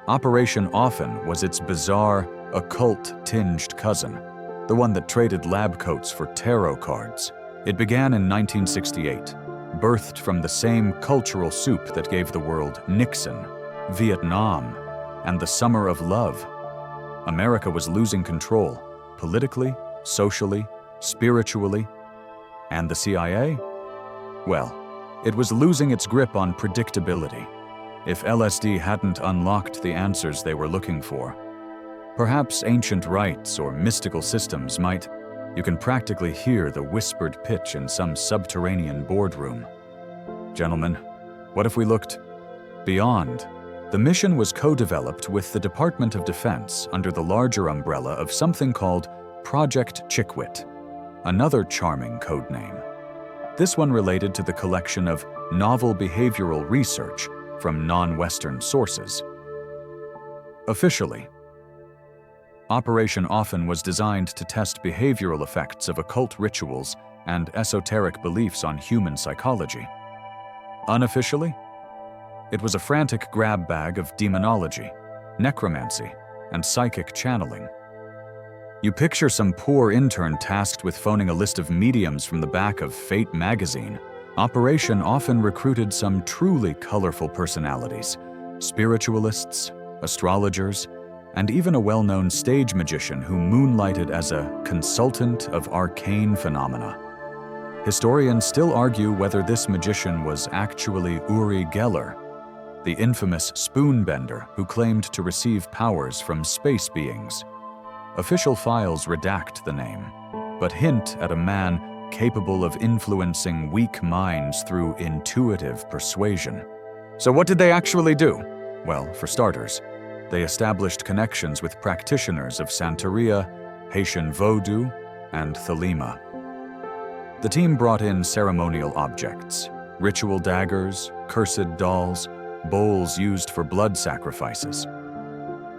Operation Often was its bizarre, occult-tinged cousin, the one that traded lab coats for tarot cards. It began in 1968, birthed from the same cultural soup that gave the world Nixon, Vietnam, and the Summer of Love. America was losing control, politically, socially, spiritually. And the CIA? Well, it was losing its grip on predictability. If LSD hadn't unlocked the answers they were looking for, perhaps ancient rites or mystical systems might. You can practically hear the whispered pitch in some subterranean boardroom. Gentlemen, what if we looked beyond? The mission was co-developed with the Department of Defense under the larger umbrella of something called Project Chickwit, another charming code name. This one related to the collection of novel behavioral research from non-Western sources. Officially, Operation Often was designed to test behavioral effects of occult rituals and esoteric beliefs on human psychology. Unofficially, it was a frantic grab bag of demonology, necromancy, and psychic channeling. You picture some poor intern tasked with phoning a list of mediums from the back of Fate magazine. Operation Often recruited some truly colorful personalities, spiritualists, astrologers, and even a well-known stage magician who moonlighted as a consultant of arcane phenomena. Historians still argue whether this magician was actually Uri Geller, the infamous spoonbender who claimed to receive powers from space beings. Official files redact the name, but hint at a man capable of influencing weak minds through intuitive persuasion. So what did they actually do? Well, for starters, they established connections with practitioners of Santeria, Haitian Vodou, and Thelema. The team brought in ceremonial objects, ritual daggers, cursed dolls, bowls used for blood sacrifices.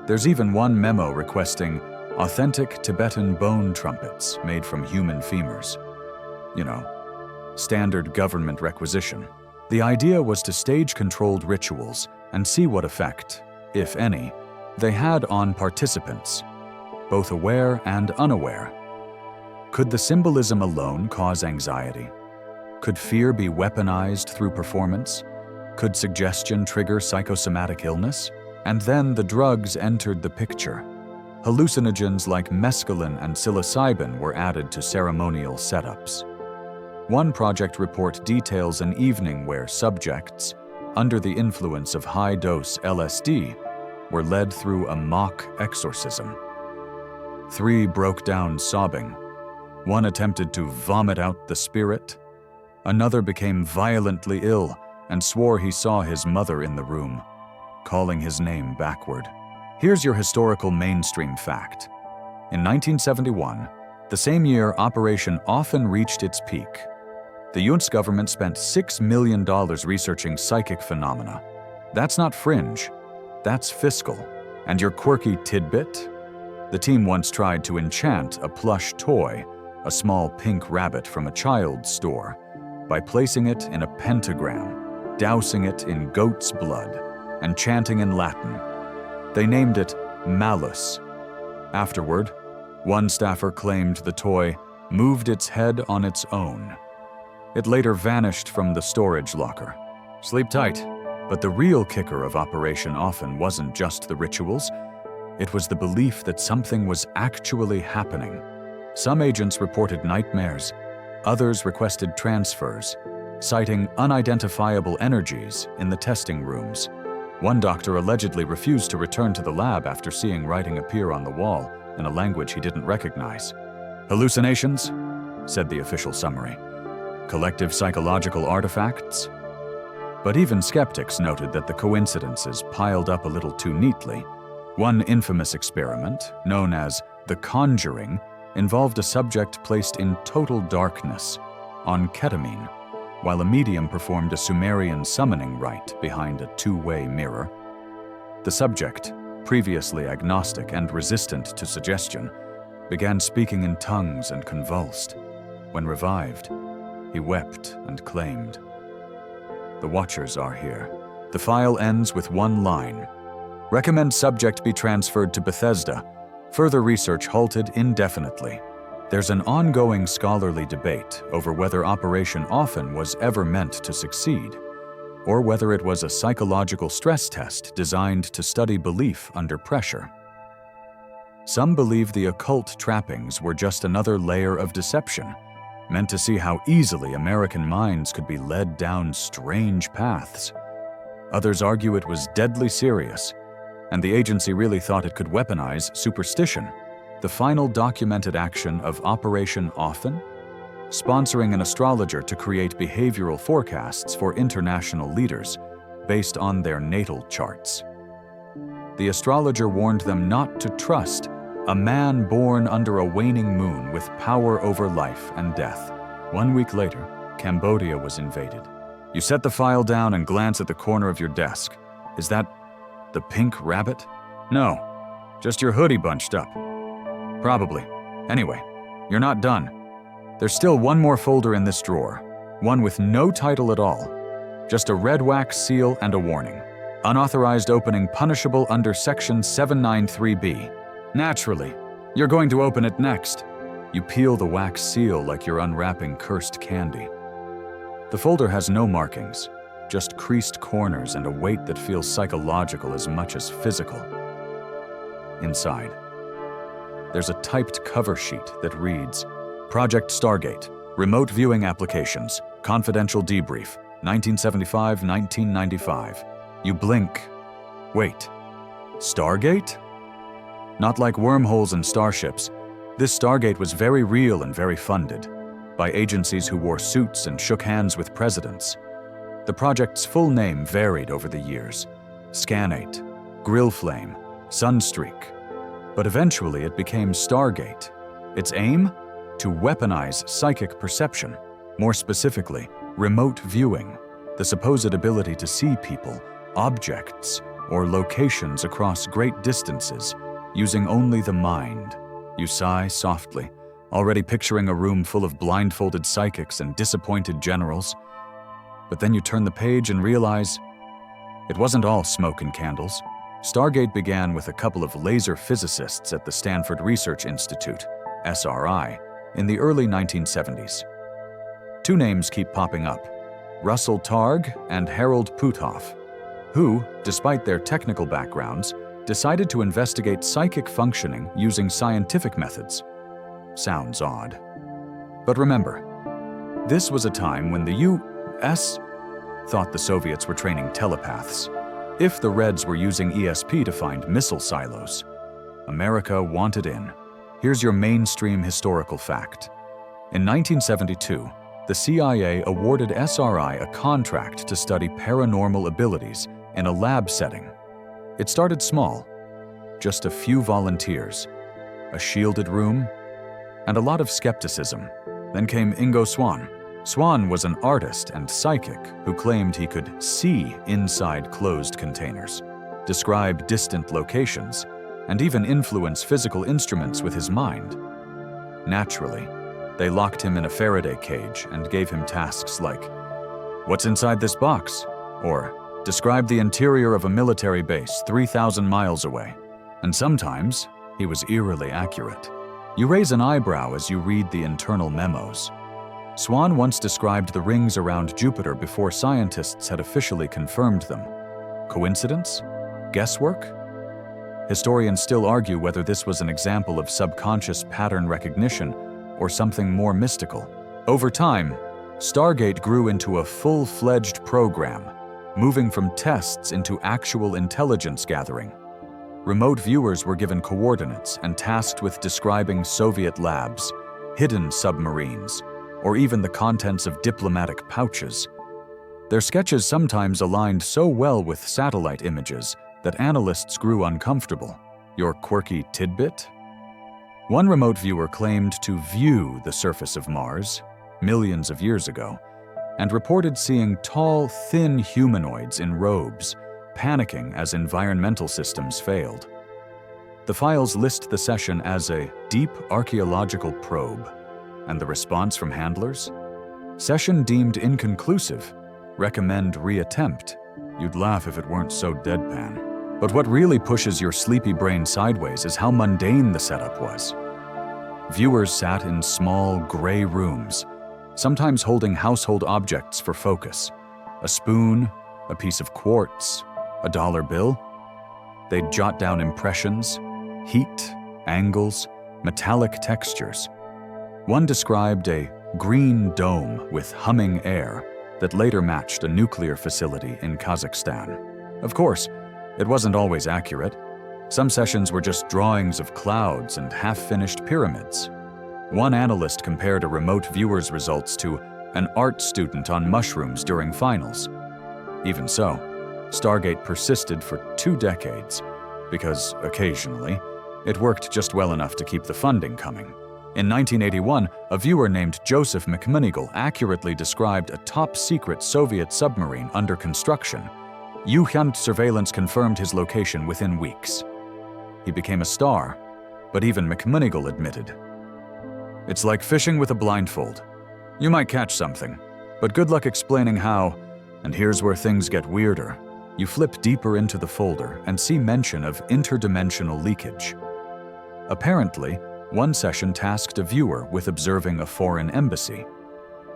There's even one memo requesting authentic Tibetan bone trumpets made from human femurs. You know, standard government requisition. The idea was to stage controlled rituals and see what effect, if any, they had on participants, both aware and unaware. Could the symbolism alone cause anxiety? Could fear be weaponized through performance? Could suggestion trigger psychosomatic illness? And then the drugs entered the picture. Hallucinogens like mescaline and psilocybin were added to ceremonial setups. One project report details an evening where subjects, under the influence of high-dose LSD, were led through a mock exorcism. 3 broke down sobbing. 1 attempted to vomit out the spirit. Another became violently ill and swore he saw his mother in the room, calling his name backward. Here's your historical mainstream fact. In 1971, the same year Operation often reached its peak, the Junts government spent $6 million researching psychic phenomena. That's not fringe, that's fiscal. And your quirky tidbit? The team once tried to enchant a plush toy, a small pink rabbit from a child's store, by placing it in a pentagram, dousing it in goat's blood, and chanting in Latin. They named it Malus. Afterward, one staffer claimed the toy moved its head on its own. It later vanished from the storage locker. Sleep tight. But the real kicker of Operation Often wasn't just the rituals. It was the belief that something was actually happening. Some agents reported nightmares. Others requested transfers, citing unidentifiable energies in the testing rooms. One doctor allegedly refused to return to the lab after seeing writing appear on the wall in a language he didn't recognize. Hallucinations, said the official summary. Collective psychological artifacts? But even skeptics noted that the coincidences piled up a little too neatly. One infamous experiment, known as the Conjuring, involved a subject placed in total darkness, on ketamine, while a medium performed a Sumerian summoning rite behind a 2-way mirror. The subject, previously agnostic and resistant to suggestion, began speaking in tongues and convulsed. When revived, he wept and claimed. The watchers are here. The file ends with one line. Recommend subject be transferred to Bethesda. Further research halted indefinitely. There's an ongoing scholarly debate over whether Operation Often was ever meant to succeed, or whether it was a psychological stress test designed to study belief under pressure. Some believe the occult trappings were just another layer of deception, meant to see how easily American minds could be led down strange paths. Others argue it was deadly serious, and the agency really thought it could weaponize superstition. The final documented action of Operation Often? Sponsoring an astrologer to create behavioral forecasts for international leaders based on their natal charts. The astrologer warned them not to trust a man born under a waning moon with power over life and death. 1 week later, Cambodia was invaded. You set the file down and glance at the corner of your desk. Is that the pink rabbit? No, just your hoodie bunched up. Probably. Anyway, you're not done. There's still one more folder in this drawer, one with no title at all. Just a red wax seal and a warning. Unauthorized opening punishable under Section 793B. Naturally, you're going to open it next. You peel the wax seal like you're unwrapping cursed candy. The folder has no markings, just creased corners and a weight that feels psychological as much as physical. inside. There's a typed cover sheet that reads, Project Stargate, Remote Viewing Applications, Confidential Debrief, 1975-1995. You blink. Wait, Stargate? Not like wormholes and starships. This Stargate was very real and very funded, by agencies who wore suits and shook hands with presidents. The project's full name varied over the years: Scanate, Grillflame, Sunstreak. But eventually it became Stargate. Its aim? To weaponize psychic perception, more specifically, remote viewing, the supposed ability to see people, objects, or locations across great distances, using only the mind. You sigh softly, already picturing a room full of blindfolded psychics and disappointed generals. But then you turn the page and realize it wasn't all smoke and candles. Stargate began with a couple of laser physicists at the Stanford Research Institute, SRI, in the early 1970s. Two names keep popping up: Russell Targ and Harold Puthoff, who, despite their technical backgrounds, decided to investigate psychic functioning using scientific methods. Sounds odd. But remember, this was a time when the U.S. thought the Soviets were training telepaths. If the Reds were using ESP to find missile silos, America wanted in. Here's your mainstream historical fact. In 1972, the CIA awarded SRI a contract to study paranormal abilities in a lab setting. It started small, just a few volunteers, a shielded room, and a lot of skepticism. Then came Ingo Swann. Swann was an artist and psychic who claimed he could see inside closed containers, describe distant locations, and even influence physical instruments with his mind. Naturally, they locked him in a Faraday cage and gave him tasks like, "What's inside this box?" or "Describe the interior of a military base 3,000 miles away." And sometimes, he was eerily accurate. You raise an eyebrow as you read the internal memos. Swann once described the rings around Jupiter before scientists had officially confirmed them. Coincidence? Guesswork? Historians still argue whether this was an example of subconscious pattern recognition or something more mystical. Over time, Stargate grew into a full-fledged program, moving from tests into actual intelligence gathering. Remote viewers were given coordinates and tasked with describing Soviet labs, hidden submarines, or even the contents of diplomatic pouches. Their sketches sometimes aligned so well with satellite images that analysts grew uncomfortable. Your quirky tidbit? One remote viewer claimed to view the surface of Mars millions of years ago and reported seeing tall, thin humanoids in robes, panicking as environmental systems failed. The files list the session as a deep archaeological probe, and the response from handlers? Session deemed inconclusive. Recommend reattempt. You'd laugh if it weren't so deadpan. But what really pushes your sleepy brain sideways is how mundane the setup was. Viewers sat in small, gray rooms, sometimes holding household objects for focus. A spoon, a piece of quartz, a dollar bill. They'd jot down impressions, heat, angles, metallic textures. One described a green dome with humming air that later matched a nuclear facility in Kazakhstan. Of course, it wasn't always accurate. Some sessions were just drawings of clouds and half-finished pyramids. One analyst compared a remote viewer's results to an art student on mushrooms during finals. Even so, Stargate persisted for 2 decades, because occasionally, it worked just well enough to keep the funding coming. In 1981, a viewer named Joseph McMonigle accurately described a top-secret Soviet submarine under construction. U-Hunt surveillance confirmed his location within weeks. He became a star, but even McMonigle admitted, "It's like fishing with a blindfold. You might catch something, but good luck explaining how, and here's where things get weirder." You flip deeper into the folder and see mention of interdimensional leakage. Apparently, one session tasked a viewer with observing a foreign embassy,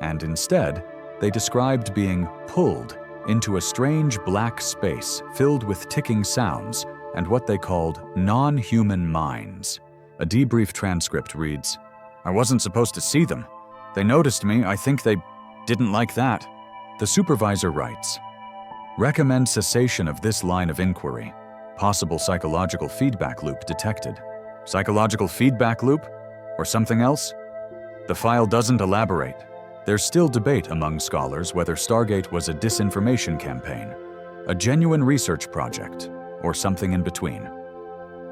and instead, they described being pulled into a strange black space filled with ticking sounds and what they called non-human minds. A debrief transcript reads, "I wasn't supposed to see them. They noticed me. I think they didn't like that." The supervisor writes, "Recommend cessation of this line of inquiry. Possible psychological feedback loop detected." Psychological feedback loop? Or something else? The file doesn't elaborate. There's still debate among scholars whether Stargate was a disinformation campaign, a genuine research project, or something in between.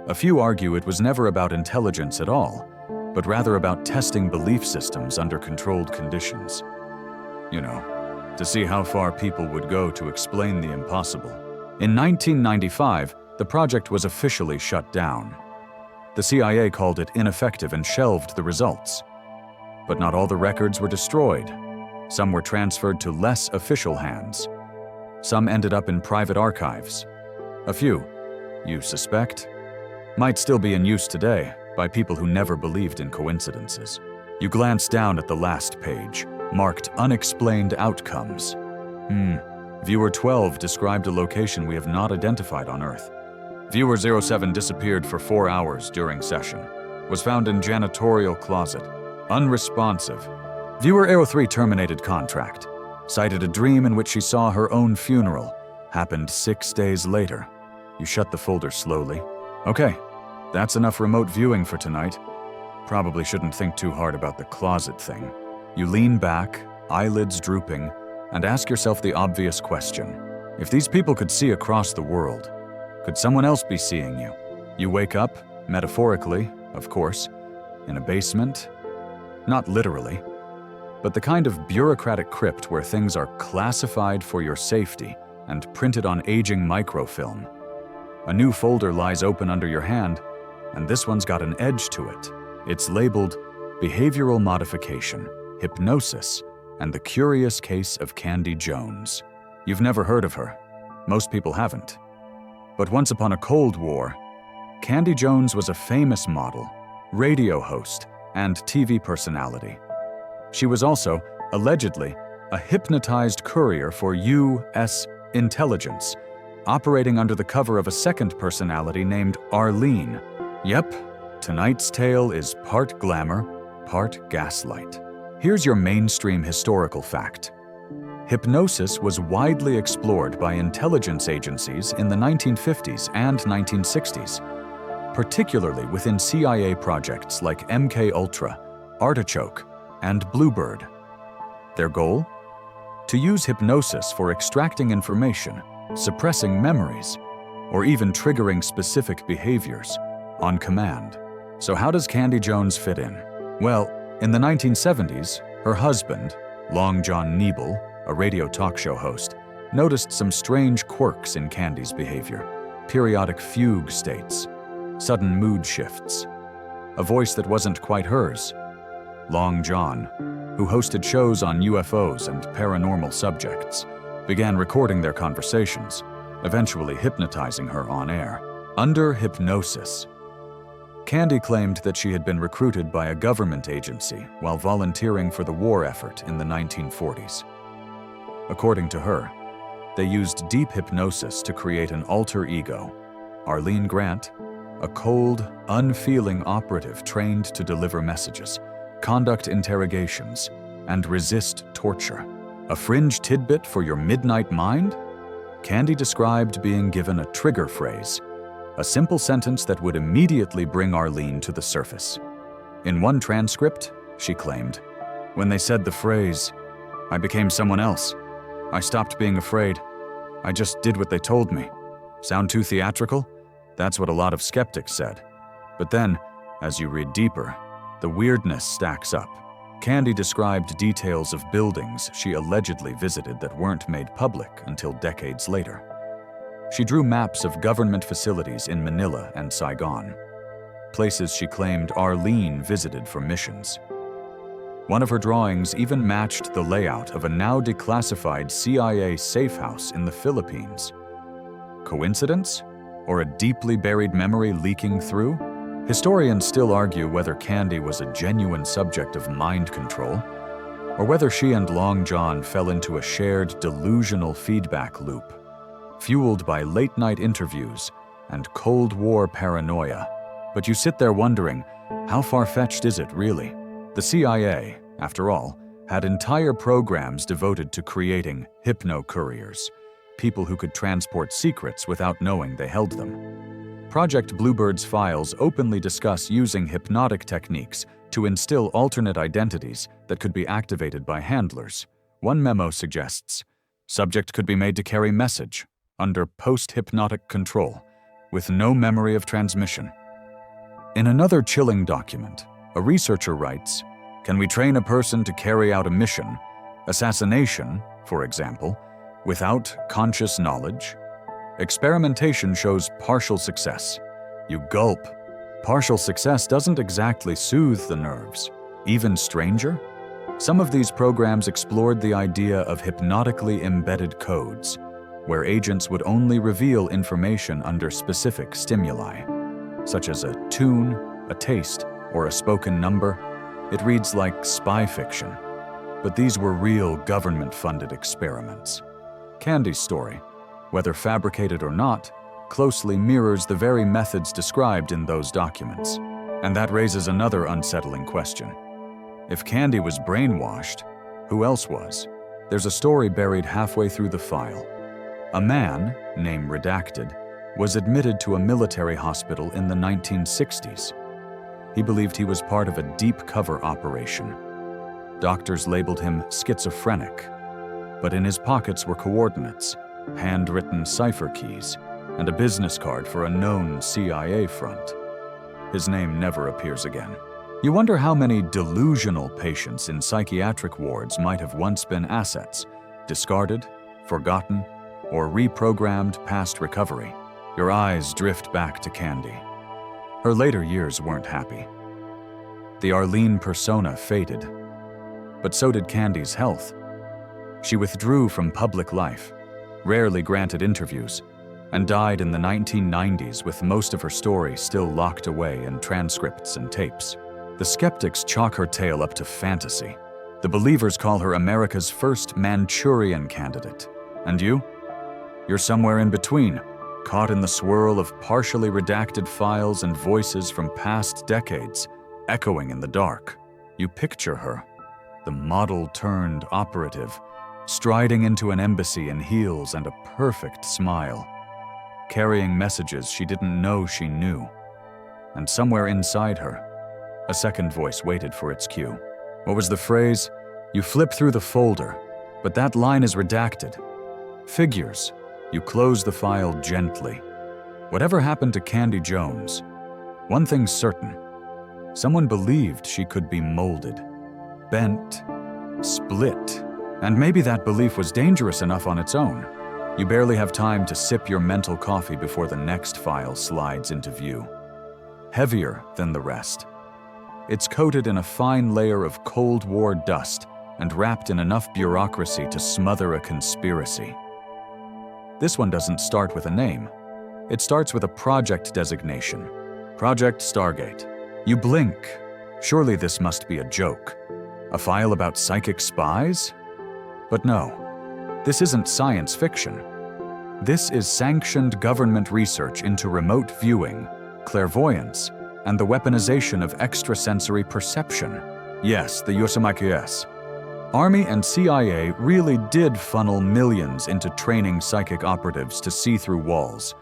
A few argue it was never about intelligence at all, but rather about testing belief systems under controlled conditions. You know, to see how far people would go to explain the impossible. In 1995, the project was officially shut down. The CIA called it ineffective and shelved the results. But not all the records were destroyed. Some were transferred to less official hands. Some ended up in private archives. A few, you suspect, might still be in use today by people who never believed in coincidences. You glance down at the last page, marked Unexplained Outcomes. Viewer 12 described a location we have not identified on Earth. Viewer 07 disappeared for 4 hours during session. Was found in janitorial closet. Unresponsive. Viewer 03 terminated contract. Cited a dream in which she saw her own funeral. Happened 6 days later. You shut the folder slowly. Okay, that's enough remote viewing for tonight. Probably shouldn't think too hard about the closet thing. You lean back, eyelids drooping, and ask yourself the obvious question. If these people could see across the world, could someone else be seeing you? You wake up, metaphorically, of course, in a basement. Not literally, but the kind of bureaucratic crypt where things are classified for your safety and printed on aging microfilm. A new folder lies open under your hand, and this one's got an edge to it. It's labeled Behavioral Modification, Hypnosis, and the Curious Case of Candy Jones. You've never heard of her. Most people haven't. But once upon a Cold War, Candy Jones was a famous model, radio host, and TV personality. She was also, allegedly, a hypnotized courier for U.S. intelligence, operating under the cover of a second personality named Arlene. Yep, tonight's tale is part glamour, part gaslight. Here's your mainstream historical fact. Hypnosis was widely explored by intelligence agencies in the 1950s and 1960s, particularly within CIA projects like MKULTRA, Artichoke, and Bluebird. Their goal? To use hypnosis for extracting information, suppressing memories, or even triggering specific behaviors on command. So how does Candy Jones fit in? Well, in the 1970s, her husband, Long John Nebel, a radio talk show host, noticed some strange quirks in Candy's behavior. Periodic fugue states, sudden mood shifts, a voice that wasn't quite hers. Long John, who hosted shows on UFOs and paranormal subjects, began recording their conversations, eventually hypnotizing her on air. Under hypnosis, Candy claimed that she had been recruited by a government agency while volunteering for the war effort in the 1940s. According to her, they used deep hypnosis to create an alter ego, Arlene Grant, a cold, unfeeling operative trained to deliver messages, conduct interrogations, and resist torture. A fringe tidbit for your midnight mind? Candy described being given a trigger phrase, a simple sentence that would immediately bring Arlene to the surface. In one transcript, she claimed, "When they said the phrase, I became someone else. I stopped being afraid. I just did what they told me. Sound too theatrical? That's what a lot of skeptics said. But then, as you read deeper, the weirdness stacks up." Candy described details of buildings she allegedly visited that weren't made public until decades later. She drew maps of government facilities in Manila and Saigon, places she claimed Arlene visited for missions. One of her drawings even matched the layout of a now declassified CIA safe house in the Philippines. Coincidence? Or a deeply buried memory leaking through? Historians still argue whether Candy was a genuine subject of mind control, or whether she and Long John fell into a shared delusional feedback loop, fueled by late-night interviews and Cold War paranoia. But you sit there wondering, how far-fetched is it really? The CIA, after all, had entire programs devoted to creating hypno-couriers, people who could transport secrets without knowing they held them. Project Bluebird's files openly discuss using hypnotic techniques to instill alternate identities that could be activated by handlers. One memo suggests, subject could be made to carry message under post-hypnotic control, with no memory of transmission. In another chilling document, a researcher writes, can we train a person to carry out a mission, assassination, for example, without conscious knowledge? Experimentation shows partial success. You gulp. Partial success doesn't exactly soothe the nerves. Even stranger? Some of these programs explored the idea of hypnotically embedded codes, where agents would only reveal information under specific stimuli, such as a tune, a taste, or a spoken number. It reads like spy fiction, but these were real government-funded experiments. Candy's story, whether fabricated or not, closely mirrors the very methods described in those documents. And that raises another unsettling question. If Candy was brainwashed, who else was? There's a story buried halfway through the file. A man, name redacted, was admitted to a military hospital in the 1960s. He believed he was part of a deep cover operation. Doctors labeled him schizophrenic, but in his pockets were coordinates, handwritten cipher keys, and a business card for a known CIA front. His name never appears again. You wonder how many delusional patients in psychiatric wards might have once been assets, discarded, forgotten, or reprogrammed past recovery. Your eyes drift back to Candy. Her later years weren't happy. The Arlene persona faded, but so did Candy's health. She withdrew from public life, rarely granted interviews, and died in the 1990s with most of her story still locked away in transcripts and tapes. The skeptics chalk her tale up to fantasy. The believers call her America's first Manchurian candidate. And you? You're somewhere in between, caught in the swirl of partially redacted files and voices from past decades, echoing in the dark. You picture her, the model-turned-operative, striding into an embassy in heels and a perfect smile, carrying messages she didn't know she knew. And somewhere inside her, a second voice waited for its cue. What was the phrase? You flip through the folder, but that line is redacted. Figures. You close the file gently. Whatever happened to Candy Jones? One thing's certain. Someone believed she could be molded, bent, split, and maybe that belief was dangerous enough on its own. You barely have time to sip your mental coffee before the next file slides into view. Heavier than the rest. It's coated in a fine layer of Cold War dust and wrapped in enough bureaucracy to smother a conspiracy. This one doesn't start with a name. It starts with a project designation. Project Stargate. You blink. Surely this must be a joke. A file about psychic spies? But no, this isn't science fiction. This is sanctioned government research into remote viewing, clairvoyance, and the weaponization of extrasensory perception. Yes, the MKULTRA. Army and CIA really did funnel millions into training psychic operatives to see through walls,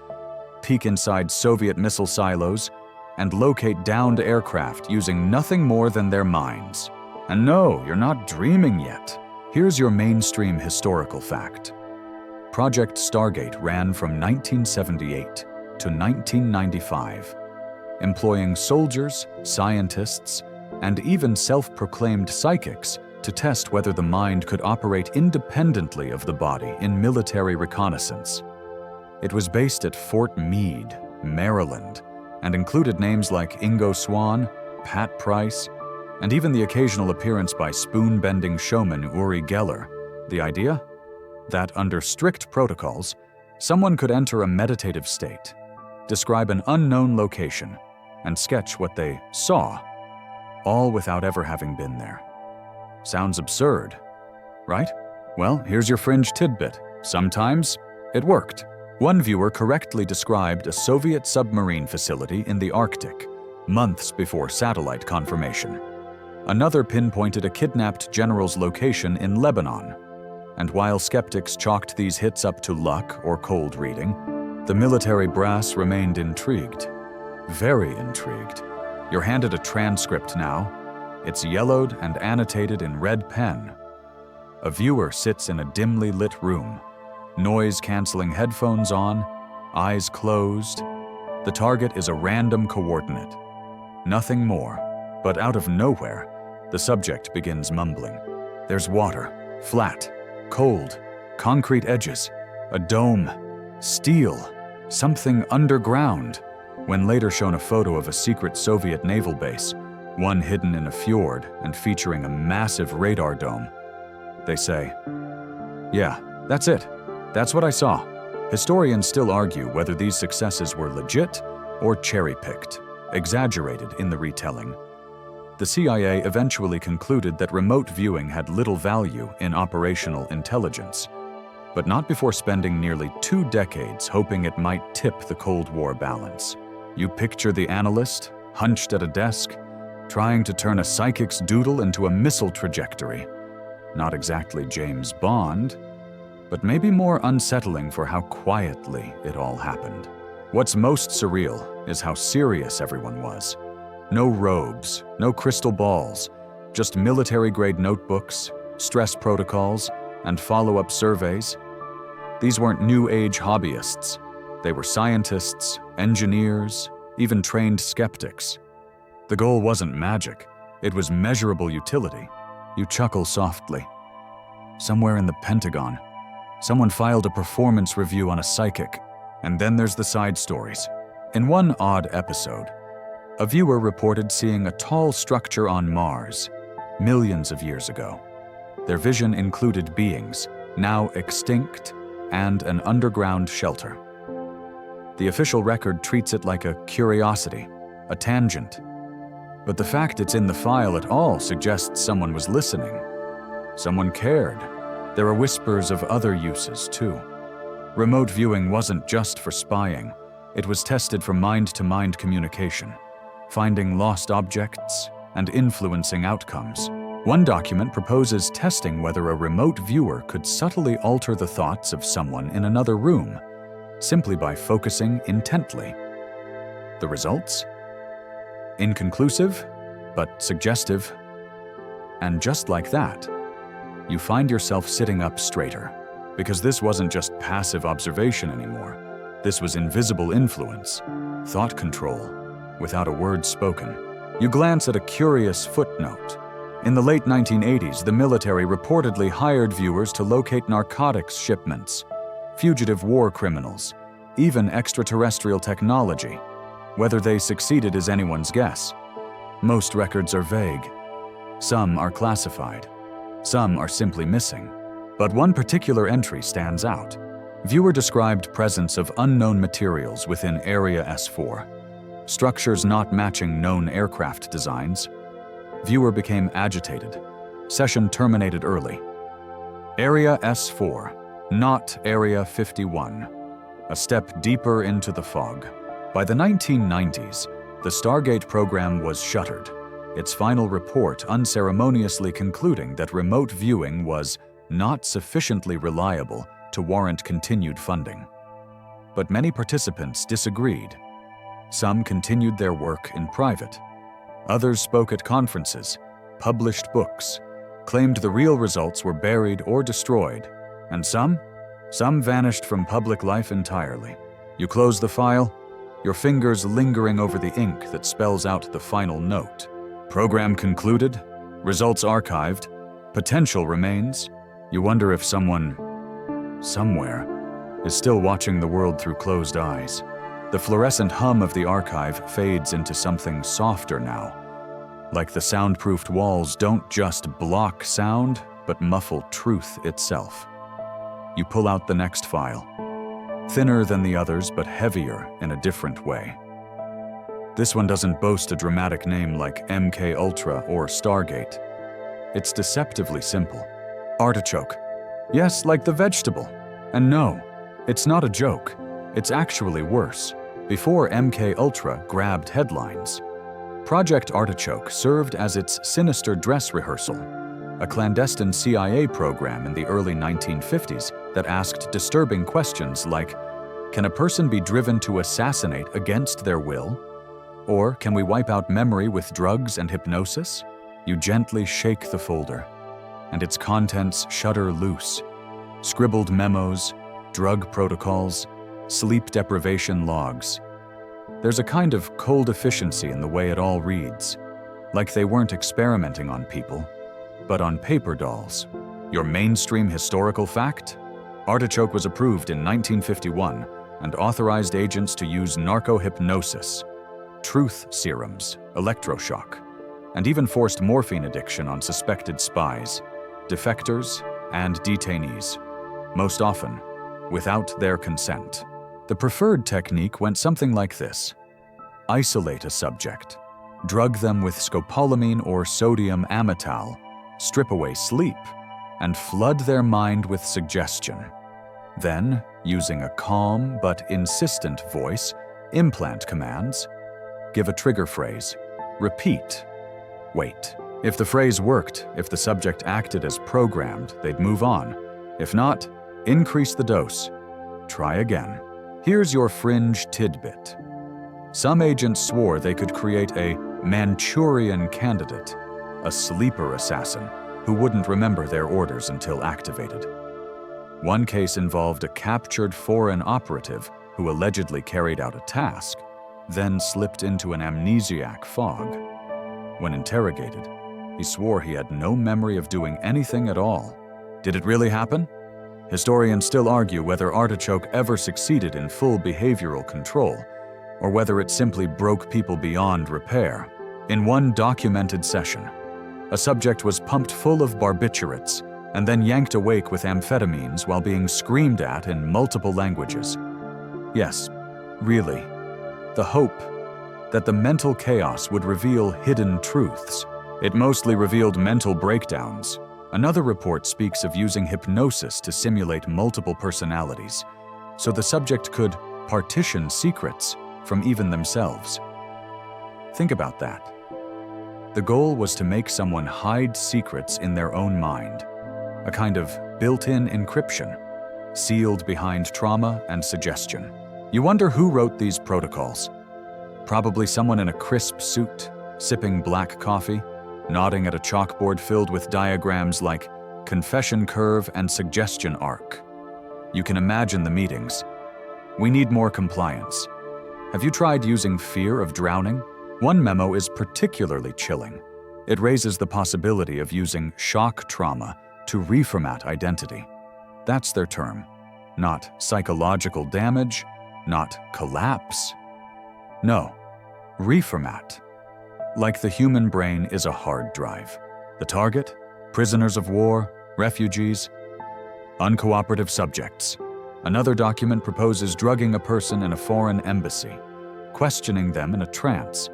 peek inside Soviet missile silos, and locate downed aircraft using nothing more than their minds. And no, you're not dreaming yet. Here's your mainstream historical fact. Project Stargate ran from 1978 to 1995, employing soldiers, scientists, and even self-proclaimed psychics to test whether the mind could operate independently of the body in military reconnaissance. It was based at Fort Meade, Maryland, and included names like Ingo Swann, Pat Price, and even the occasional appearance by spoon-bending showman Uri Geller. The idea? That under strict protocols, someone could enter a meditative state, describe an unknown location, and sketch what they saw, all without ever having been there. Sounds absurd, right? Well, here's your fringe tidbit. Sometimes it worked. One viewer correctly described a Soviet submarine facility in the Arctic, months before satellite confirmation. Another pinpointed a kidnapped general's location in Lebanon. And while skeptics chalked these hits up to luck or cold reading, the military brass remained intrigued. Very intrigued. You're handed a transcript now. It's yellowed and annotated in red pen. A viewer sits in a dimly lit room, noise-canceling headphones on, eyes closed. The target is a random coordinate. Nothing more, but out of nowhere, the subject begins mumbling. There's water, flat, cold, concrete edges, a dome, steel, something underground. When later shown a photo of a secret Soviet naval base, one hidden in a fjord and featuring a massive radar dome, they say, "Yeah, that's it. That's what I saw." Historians still argue whether these successes were legit or cherry-picked, exaggerated in the retelling. The CIA eventually concluded that remote viewing had little value in operational intelligence, but not before spending nearly 2 decades hoping it might tip the Cold War balance. You picture the analyst, hunched at a desk, trying to turn a psychic's doodle into a missile trajectory. Not exactly James Bond, but maybe more unsettling for how quietly it all happened. What's most surreal is how serious everyone was. No robes, no crystal balls, just military-grade notebooks, stress protocols, and follow-up surveys. These weren't New Age hobbyists. They were scientists, engineers, even trained skeptics. The goal wasn't magic. It was measurable utility. You chuckle softly. Somewhere in the Pentagon, someone filed a performance review on a psychic, and then there's the side stories. In one odd episode, a viewer reported seeing a tall structure on Mars, millions of years ago. Their vision included beings, now extinct, and an underground shelter. The official record treats it like a curiosity, a tangent. But the fact it's in the file at all suggests someone was listening. Someone cared. There are whispers of other uses, too. Remote viewing wasn't just for spying. It was tested for mind-to-mind communication, finding lost objects and influencing outcomes. One document proposes testing whether a remote viewer could subtly alter the thoughts of someone in another room, simply by focusing intently. The results? Inconclusive, but suggestive. And just like that, you find yourself sitting up straighter, because this wasn't just passive observation anymore. This was invisible influence, thought control, without a word spoken. You glance at a curious footnote. In the late 1980s, the military reportedly hired viewers to locate narcotics shipments, fugitive war criminals, even extraterrestrial technology. Whether they succeeded is anyone's guess. Most records are vague. Some are classified. Some are simply missing. But one particular entry stands out. Viewer described presence of unknown materials within Area S4. Structures not matching known aircraft designs. Viewer became agitated. Session terminated early. Area S4, not Area 51. A step deeper into the fog. By the 1990s, the Stargate program was shuttered, its final report unceremoniously concluding that remote viewing was not sufficiently reliable to warrant continued funding. But many participants disagreed. Some continued their work in private. Others spoke at conferences, published books, claimed the real results were buried or destroyed, and some vanished from public life entirely. You close the file, your fingers lingering over the ink that spells out the final note. Program concluded, results archived, potential remains. You wonder if someone, somewhere, is still watching the world through closed eyes. The fluorescent hum of the archive fades into something softer now. Like the soundproofed walls don't just block sound, but muffle truth itself. You pull out the next file. Thinner than the others, but heavier in a different way. This one doesn't boast a dramatic name like MKULTRA or Stargate. It's deceptively simple. Artichoke. Yes, like the vegetable. And no, it's not a joke. It's actually worse. Before MKULTRA grabbed headlines, Project Artichoke served as its sinister dress rehearsal, a clandestine CIA program in the early 1950s that asked disturbing questions like, can a person be driven to assassinate against their will? Or can we wipe out memory with drugs and hypnosis? You gently shake the folder, and its contents shudder loose. Scribbled memos, drug protocols, sleep deprivation logs. There's a kind of cold efficiency in the way it all reads, like they weren't experimenting on people, but on paper dolls. Your mainstream historical fact? Artichoke was approved in 1951 and authorized agents to use narco-hypnosis, truth serums, electroshock, and even forced morphine addiction on suspected spies, defectors, and detainees, most often without their consent. The preferred technique went something like this. Isolate a subject, drug them with scopolamine or sodium amytal, strip away sleep, and flood their mind with suggestion. Then, using a calm but insistent voice, implant commands. Give a trigger phrase. Repeat. Wait. If the phrase worked, if the subject acted as programmed, they'd move on. If not, increase the dose. Try again. Here's your fringe tidbit. Some agents swore they could create a Manchurian candidate, a sleeper assassin who wouldn't remember their orders until activated. One case involved a captured foreign operative who allegedly carried out a task, then slipped into an amnesiac fog. When interrogated, he swore he had no memory of doing anything at all. Did it really happen? Historians still argue whether Artichoke ever succeeded in full behavioral control, or whether it simply broke people beyond repair. In one documented session, a subject was pumped full of barbiturates and then yanked awake with amphetamines while being screamed at in multiple languages. Yes, really, the hope that the mental chaos would reveal hidden truths. It mostly revealed mental breakdowns. Another report speaks of using hypnosis to simulate multiple personalities, so the subject could partition secrets from even themselves. Think about that. The goal was to make someone hide secrets in their own mind, a kind of built-in encryption, sealed behind trauma and suggestion. You wonder who wrote these protocols? Probably someone in a crisp suit, sipping black coffee, nodding at a chalkboard filled with diagrams like confession curve and suggestion arc. You can imagine the meetings. We need more compliance. Have you tried using fear of drowning? One memo is particularly chilling. It raises the possibility of using shock trauma to reformat identity. That's their term. Not psychological damage, not collapse. No, reformat. Like the human brain is a hard drive. The target? Prisoners of war, refugees, uncooperative subjects. Another document proposes drugging a person in a foreign embassy, questioning them in a trance,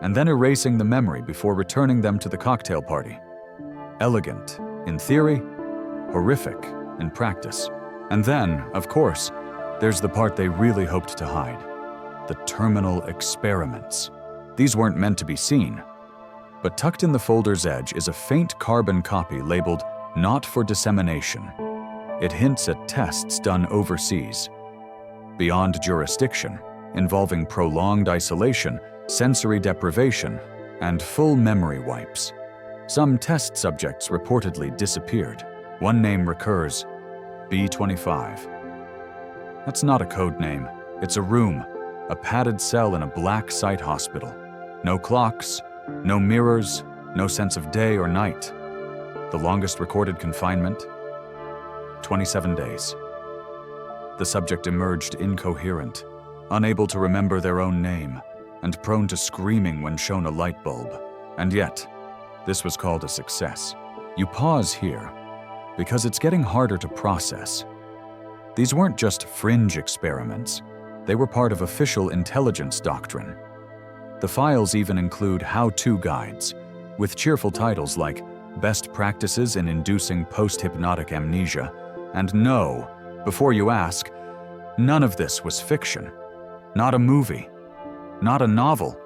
and then erasing the memory before returning them to the cocktail party. Elegant in theory, horrific in practice. And then, of course, there's the part they really hoped to hide. The terminal experiments. These weren't meant to be seen. But tucked in the folder's edge is a faint carbon copy labeled "Not for Dissemination." It hints at tests done overseas, beyond jurisdiction, involving prolonged isolation, sensory deprivation, and full memory wipes. Some test subjects reportedly disappeared. One name recurs, B25. That's not a code name. It's a room, a padded cell in a black site hospital. No clocks, no mirrors, no sense of day or night. The longest recorded confinement? 27 days. The subject emerged incoherent, unable to remember their own name, and prone to screaming when shown a light bulb. And yet, this was called a success. You pause here, because it's getting harder to process. These weren't just fringe experiments. They were part of official intelligence doctrine. The files even include how-to guides, with cheerful titles like Best Practices in Inducing Post-Hypnotic Amnesia and No, Before You Ask, None of this was fiction. Not a movie. Not a novel.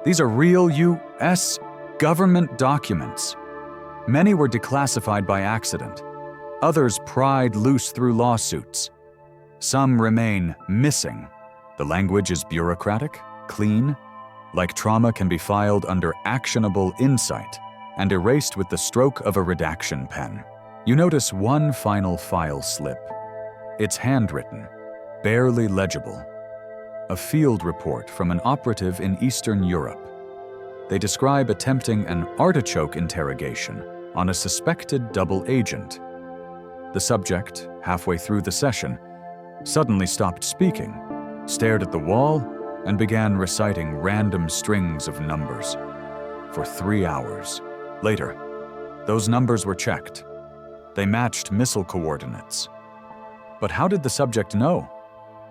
These are real U.S. government documents. Many were declassified by accident. Others pried loose through lawsuits. Some remain missing. The language is bureaucratic, clean, like trauma can be filed under actionable insight and erased with the stroke of a redaction pen. You notice one final file slip. It's handwritten, barely legible. A field report from an operative in Eastern Europe. They describe attempting an artichoke interrogation on a suspected double agent. The subject, halfway through the session, suddenly stopped speaking, stared at the wall, and began reciting random strings of numbers. For 3 hours. Later, those numbers were checked. They matched missile coordinates. But how did the subject know?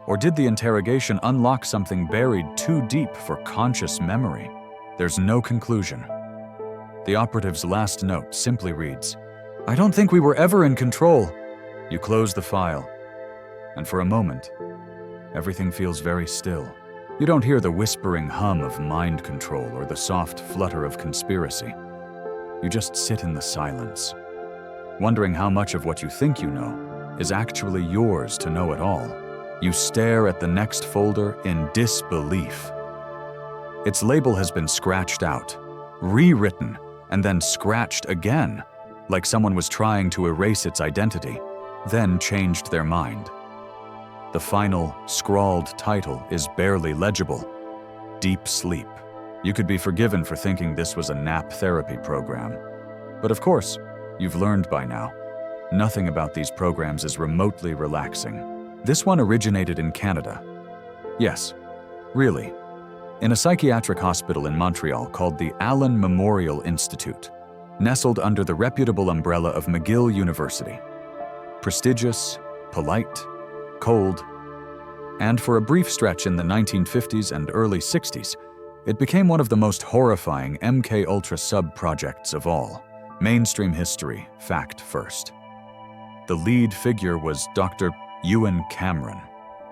Or did the interrogation unlock something buried too deep for conscious memory? There's no conclusion. The operative's last note simply reads, "I don't think we were ever in control." You close the file, and for a moment, everything feels very still. You don't hear the whispering hum of mind control or the soft flutter of conspiracy. You just sit in the silence, wondering how much of what you think you know is actually yours to know at all. You stare at the next folder in disbelief. Its label has been scratched out, rewritten, and then scratched again, like someone was trying to erase its identity, then changed their mind. The final, scrawled title is barely legible. Deep Sleep. You could be forgiven for thinking this was a nap therapy program. But of course, you've learned by now, nothing about these programs is remotely relaxing. This one originated in Canada. Yes, really. In a psychiatric hospital in Montreal called the Allen Memorial Institute, nestled under the reputable umbrella of McGill University. Prestigious, polite, cold, and for a brief stretch in the 1950s and early 60s, it became one of the most horrifying MKULTRA sub-projects of all. Mainstream history, fact first. The lead figure was Dr. Ewan Cameron,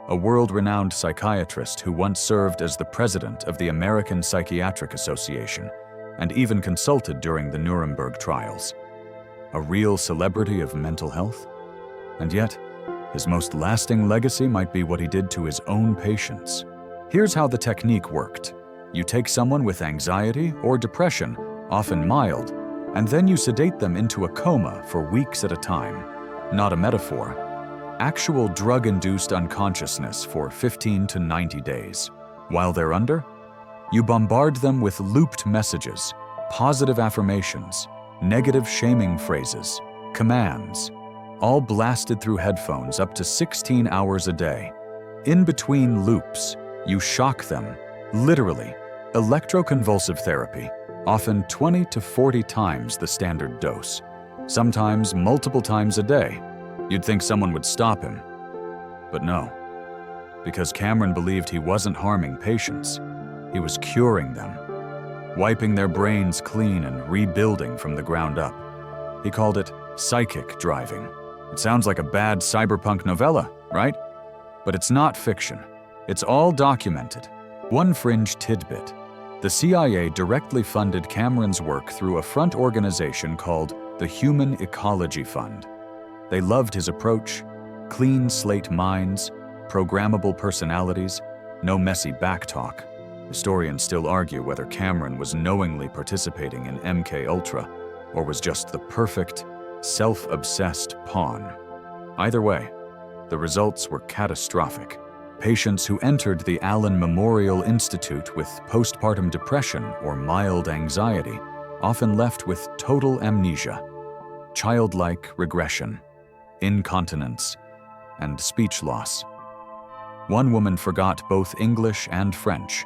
a world-renowned psychiatrist who once served as the president of the American Psychiatric Association and even consulted during the Nuremberg trials. A real celebrity of mental health? And yet, his most lasting legacy might be what he did to his own patients. Here's how the technique worked. You take someone with anxiety or depression, often mild, and then you sedate them into a coma for weeks at a time. Not a metaphor. Actual drug-induced unconsciousness for 15 to 90 days. While they're under, you bombard them with looped messages, positive affirmations, negative shaming phrases, commands, all blasted through headphones up to 16 hours a day. In between loops, you shock them, literally, electroconvulsive therapy, often 20 to 40 times the standard dose, sometimes multiple times a day. You'd think someone would stop him. But no, because Cameron believed he wasn't harming patients, he was curing them, wiping their brains clean and rebuilding from the ground up. He called it psychic driving. It sounds like a bad cyberpunk novella, right? But it's not fiction. It's all documented. One fringe tidbit. The CIA directly funded Cameron's work through a front organization called the Human Ecology Fund. They loved his approach, clean slate minds, programmable personalities, no messy backtalk. Historians still argue whether Cameron was knowingly participating in MKUltra or was just the perfect, self-obsessed pawn. Either way, the results were catastrophic. Patients who entered the Allen Memorial Institute with postpartum depression or mild anxiety often left with total amnesia, childlike regression, incontinence, and speech loss. One woman forgot both English and French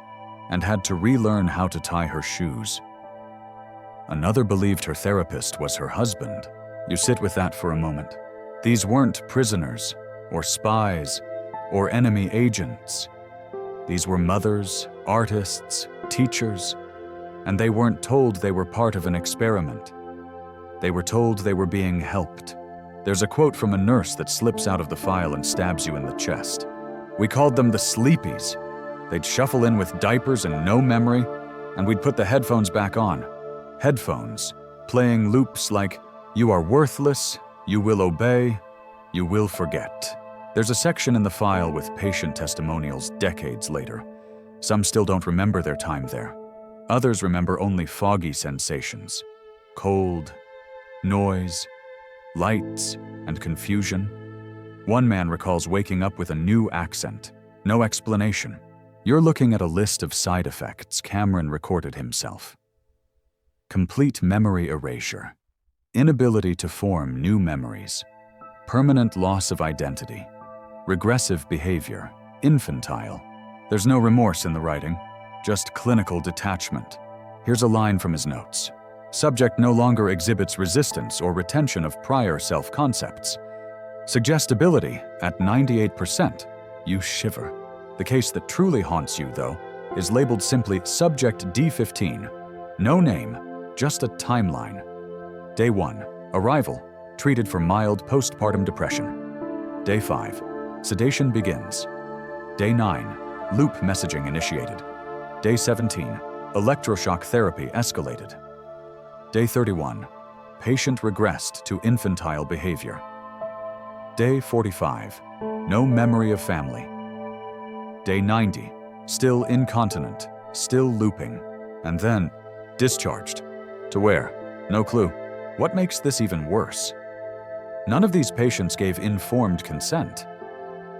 and had to relearn how to tie her shoes. Another believed her therapist was her husband. You sit with that for a moment. These weren't prisoners, or spies, or enemy agents. These were mothers, artists, teachers, and they weren't told they were part of an experiment. They were told they were being helped. There's a quote from a nurse that slips out of the file and stabs you in the chest. We called them the sleepies. They'd shuffle in with diapers and no memory, and we'd put the headphones back on. Headphones, playing loops like, "You are worthless, you will obey, you will forget." There's a section in the file with patient testimonials decades later. Some still don't remember their time there. Others remember only foggy sensations. Cold, noise, lights, and confusion. One man recalls waking up with a new accent. No explanation. You're looking at a list of side effects Cameron recorded himself. Complete memory erasure. Inability to form new memories. Permanent loss of identity. Regressive behavior. Infantile. There's no remorse in the writing, just clinical detachment. Here's a line from his notes. Subject no longer exhibits resistance or retention of prior self-concepts. Suggestibility at 98%. You shiver. The case that truly haunts you, though, is labeled simply Subject D15. No name, just a timeline. Day 1, arrival, treated for mild postpartum depression. Day 5, sedation begins. Day 9, loop messaging initiated. Day 17, electroshock therapy escalated. Day 31, patient regressed to infantile behavior. Day 45, no memory of family. Day 90, still incontinent, still looping, and then discharged. To where? No clue. What makes this even worse? None of these patients gave informed consent.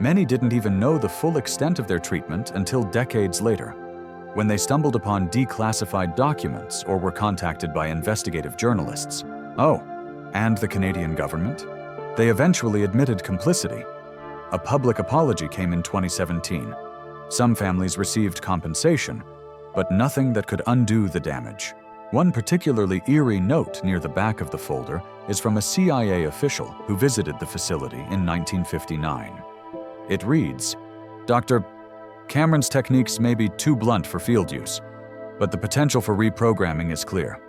Many didn't even know the full extent of their treatment until decades later, when they stumbled upon declassified documents or were contacted by investigative journalists. Oh, and the Canadian government? They eventually admitted complicity. A public apology came in 2017. Some families received compensation, but nothing that could undo the damage. One particularly eerie note near the back of the folder is from a CIA official who visited the facility in 1959. It reads, "Dr. Cameron's techniques may be too blunt for field use, but the potential for reprogramming is clear.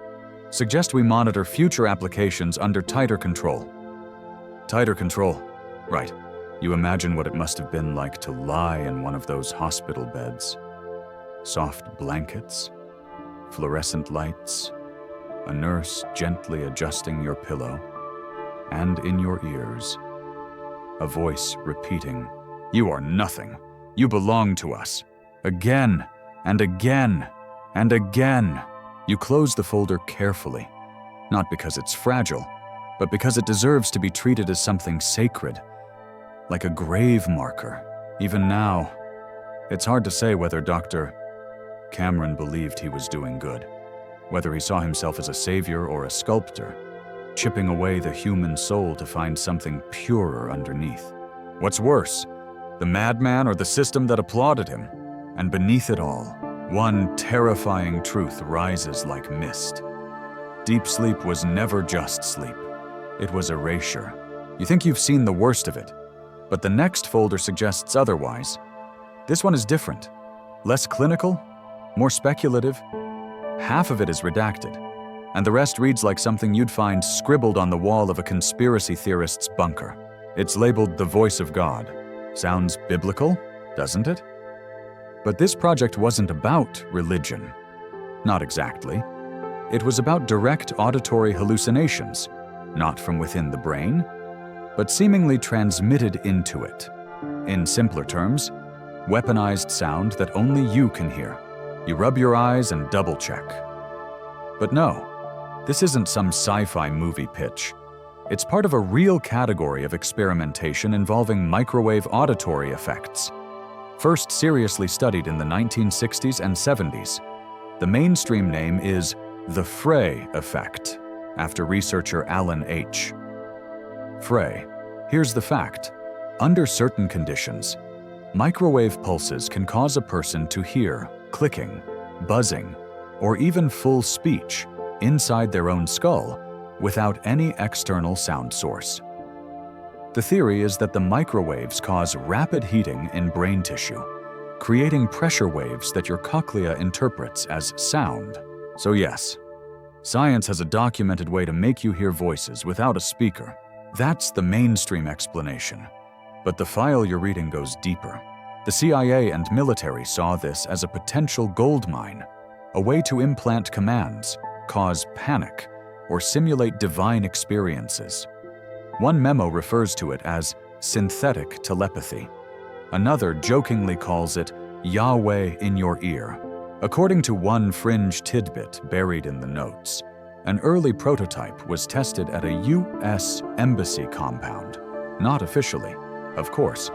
Suggest we monitor future applications under tighter control." Tighter control. Right. You imagine what it must have been like to lie in one of those hospital beds. Soft blankets, fluorescent lights, a nurse gently adjusting your pillow, and in your ears, a voice repeating, "You are nothing. You belong to us." Again and again and again. You close the folder carefully, not because it's fragile, but because it deserves to be treated as something sacred, like a grave marker. Even now, it's hard to say whether Dr. Cameron believed he was doing good, whether he saw himself as a savior or a sculptor, chipping away the human soul to find something purer underneath. What's worse, the madman or the system that applauded him? And beneath it all, one terrifying truth rises like mist. Deep sleep was never just sleep. It was erasure. You think you've seen the worst of it, but the next folder suggests otherwise. This one is different. Less clinical, more speculative. Half of it is redacted, and the rest reads like something you'd find scribbled on the wall of a conspiracy theorist's bunker. It's labeled The Voice of God. Sounds biblical, doesn't it? But this project wasn't about religion. Not exactly. It was about direct auditory hallucinations, not from within the brain, but seemingly transmitted into it. In simpler terms, weaponized sound that only you can hear. You rub your eyes and double-check. But no, this isn't some sci-fi movie pitch. It's part of a real category of experimentation involving microwave auditory effects. First seriously studied in the 1960s and 70s, the mainstream name is the Frey effect, after researcher Alan H. Frey. Here's the fact. Under certain conditions, microwave pulses can cause a person to hear clicking, buzzing, or even full speech inside their own skull without any external sound source. The theory is that the microwaves cause rapid heating in brain tissue, creating pressure waves that your cochlea interprets as sound. So yes, science has a documented way to make you hear voices without a speaker. That's the mainstream explanation. But the file you're reading goes deeper. The CIA and military saw this as a potential gold mine, a way to implant commands, cause panic, or simulate divine experiences. One memo refers to it as synthetic telepathy. Another jokingly calls it Yahweh in your ear. According to one fringe tidbit buried in the notes, an early prototype was tested at a U.S. embassy compound. Not officially, of course.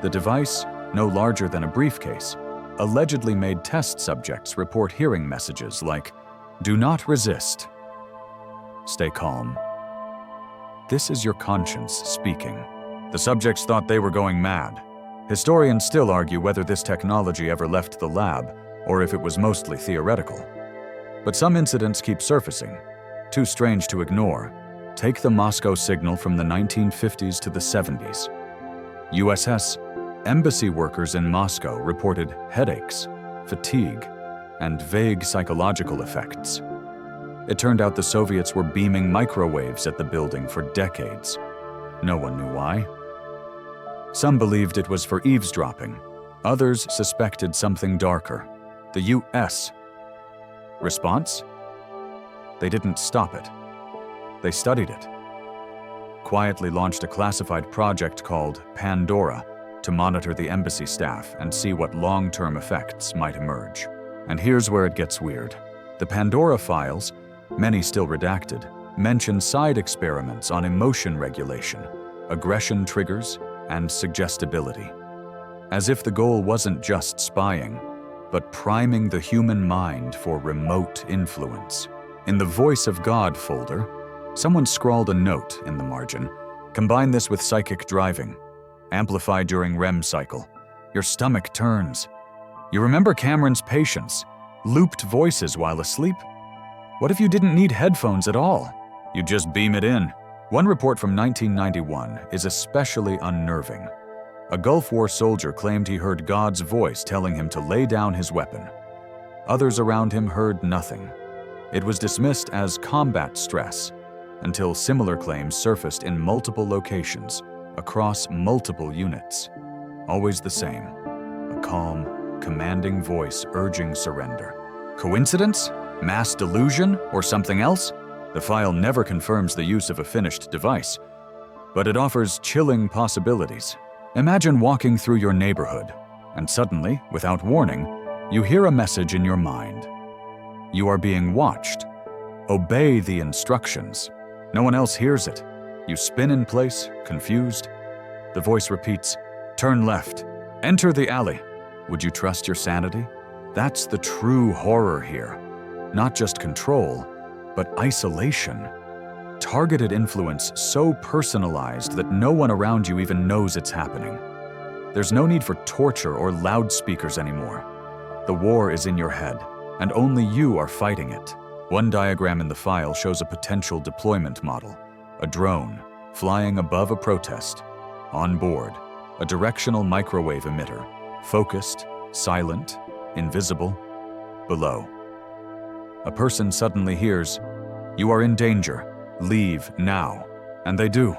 The device, no larger than a briefcase, allegedly made test subjects report hearing messages like, "Do not resist. Stay calm." This is your conscience speaking. The subjects thought they were going mad. Historians still argue whether this technology ever left the lab or if it was mostly theoretical. But some incidents keep surfacing, too strange to ignore. Take the Moscow signal from the 1950s to the 70s. USS embassy workers in Moscow reported headaches, fatigue, and vague psychological effects. It turned out the Soviets were beaming microwaves at the building for decades. No one knew why. Some believed it was for eavesdropping. Others suspected something darker. The U.S. Response? They didn't stop it. They studied it. Quietly launched a classified project called Pandora to monitor the embassy staff and see what long-term effects might emerge. And here's where it gets weird. The Pandora files, many still redacted, mention side experiments on emotion regulation, aggression triggers, and suggestibility. As if the goal wasn't just spying, but priming the human mind for remote influence. In the Voice of God folder, someone scrawled a note in the margin. Combine this with psychic driving. Amplify during REM cycle. Your stomach turns. You remember Cameron's patients, looped voices while asleep? What if you didn't need headphones at all? You just beam it in. One report from 1991 is especially unnerving. A Gulf War soldier claimed he heard God's voice telling him to lay down his weapon. Others around him heard nothing. It was dismissed as combat stress until similar claims surfaced in multiple locations across multiple units. Always the same, a calm, commanding voice urging surrender. Coincidence? Mass delusion? Or something else? The file never confirms the use of a finished device, but it offers chilling possibilities. Imagine walking through your neighborhood, and suddenly, without warning, you hear a message in your mind. You are being watched. Obey the instructions. No one else hears it. You spin in place, confused. The voice repeats, "Turn left. Enter the alley." Would you trust your sanity? That's the true horror here. Not just control, but isolation. Targeted influence so personalized that no one around you even knows it's happening. There's no need for torture or loudspeakers anymore. The war is in your head, and only you are fighting it. One diagram in the file shows a potential deployment model, a drone flying above a protest. On board, a directional microwave emitter, focused, silent, invisible. Below, a person suddenly hears, "You are in danger. Leave now." And they do.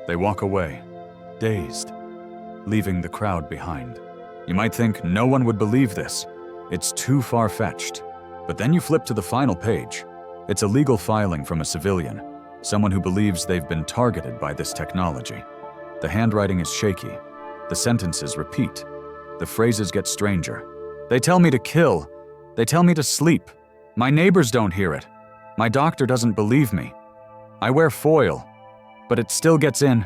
They walk away, dazed, leaving the crowd behind. You might think no one would believe this. It's too far-fetched. But then you flip to the final page. It's a legal filing from a civilian, someone who believes they've been targeted by this technology. The handwriting is shaky. The sentences repeat. The phrases get stranger. "They tell me to kill. They tell me to sleep. My neighbors don't hear it. My doctor doesn't believe me. I wear foil, but it still gets in."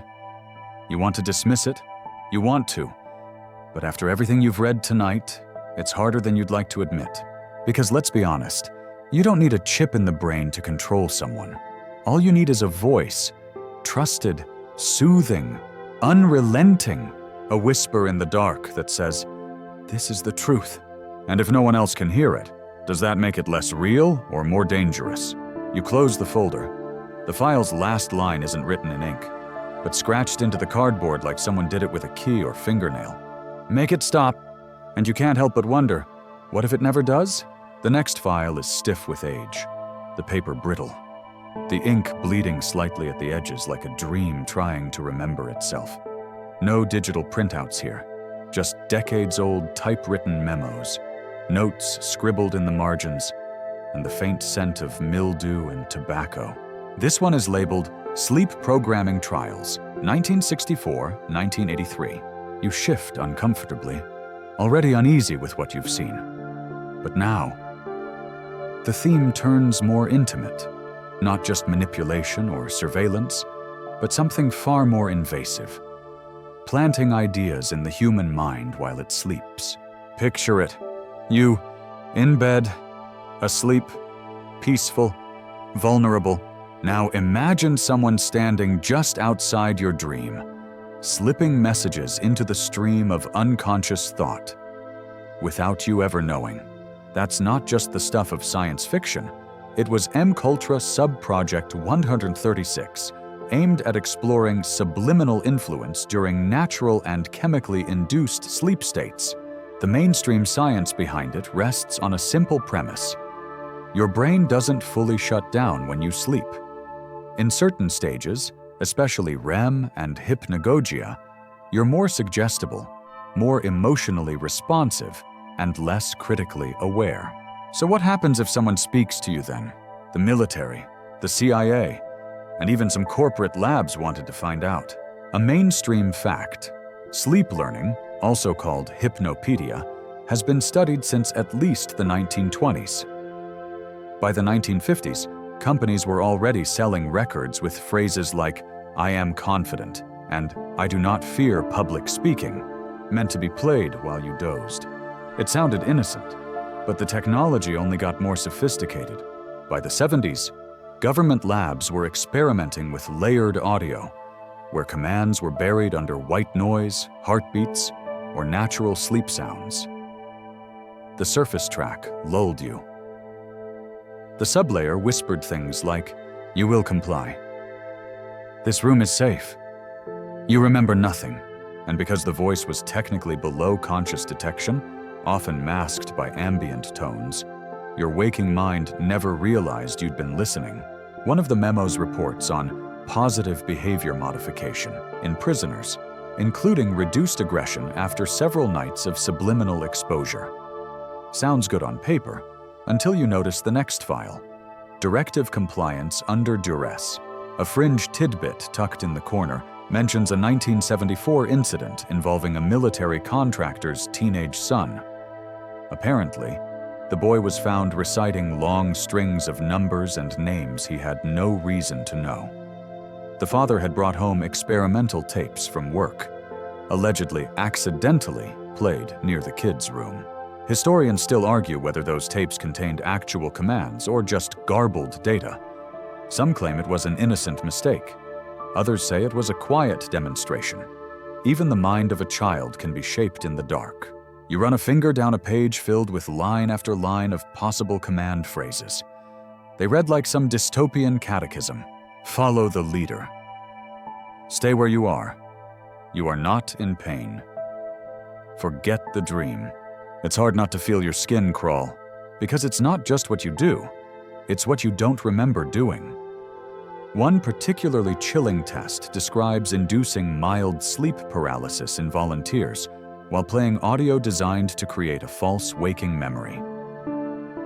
You want to dismiss it? You want to. But after everything you've read tonight, it's harder than you'd like to admit. Because let's be honest, you don't need a chip in the brain to control someone. All you need is a voice, trusted, soothing, unrelenting, a whisper in the dark that says, "This is the truth." And if no one else can hear it, does that make it less real or more dangerous? You close the folder. The file's last line isn't written in ink, but scratched into the cardboard like someone did it with a key or fingernail. Make it stop, and you can't help but wonder, what if it never does? The next file is stiff with age, the paper brittle. the ink bleeding slightly at the edges like a dream trying to remember itself. No digital printouts here, just decades-old typewritten memos, notes scribbled in the margins, and the faint scent of mildew and tobacco. This one is labeled Sleep Programming Trials, 1964-1983. You shift uncomfortably, already uneasy with what you've seen. But now, the theme turns more intimate, not just manipulation or surveillance, but something far more invasive. Planting ideas in the human mind while it sleeps. Picture it. You, in bed, asleep, peaceful, vulnerable. Now imagine someone standing just outside your dream, slipping messages into the stream of unconscious thought, without you ever knowing. That's not just the stuff of science fiction. It was MKULTRA Sub-Project 136, aimed at exploring subliminal influence during natural and chemically induced sleep states. The mainstream science behind it rests on a simple premise. Your brain doesn't fully shut down when you sleep. In certain stages, especially REM and hypnagogia, you're more suggestible, more emotionally responsive, and less critically aware. So what happens if someone speaks to you then? The military, the CIA, and even some corporate labs wanted to find out. A mainstream fact: sleep learning, also called hypnopedia, has been studied since at least the 1920s. By the 1950s, companies were already selling records with phrases like, "I am confident," and "I do not fear public speaking," meant to be played while you dozed. It sounded innocent, but the technology only got more sophisticated. By the 70s, government labs were experimenting with layered audio, where commands were buried under white noise, heartbeats, or natural sleep sounds. The surface track lulled you. The sublayer whispered things like, "You will comply. This room is safe." You remember nothing, and because the voice was technically below conscious detection, often masked by ambient tones, your waking mind never realized you'd been listening. One of the memos reports on positive behavior modification in prisoners, including reduced aggression after several nights of subliminal exposure. Sounds good on paper, until you notice the next file. Directive compliance under duress. A fringe tidbit tucked in the corner mentions a 1974 incident involving a military contractor's teenage son. Apparently, the boy was found reciting long strings of numbers and names he had no reason to know. The father had brought home experimental tapes from work, allegedly accidentally played near the kid's room. Historians still argue whether those tapes contained actual commands or just garbled data. Some claim it was an innocent mistake. Others say it was a quiet demonstration. Even the mind of a child can be shaped in the dark. You run a finger down a page filled with line after line of possible command phrases. They read like some dystopian catechism. Follow the leader. Stay where you are. You are not in pain. Forget the dream. It's hard not to feel your skin crawl, because it's not just what you do, it's what you don't remember doing. One particularly chilling test describes inducing mild sleep paralysis in volunteers while playing audio designed to create a false waking memory.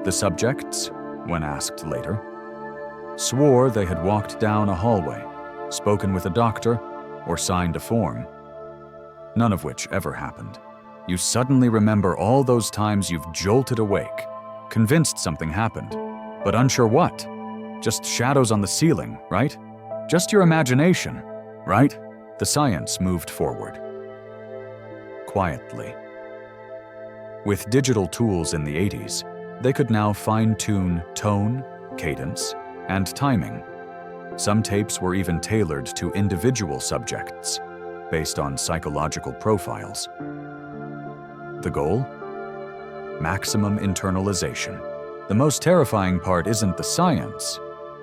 The subjects, when asked later, swore they had walked down a hallway, spoken with a doctor, or signed a form. None of which ever happened. You suddenly remember all those times you've jolted awake, convinced something happened, but unsure what. Just shadows on the ceiling, right? Just your imagination, right? The science moved forward. Quietly. With digital tools in the 80s, they could now fine-tune tone, cadence, and timing. Some tapes were even tailored to individual subjects, based on psychological profiles. The goal? Maximum internalization. The most terrifying part isn't the science,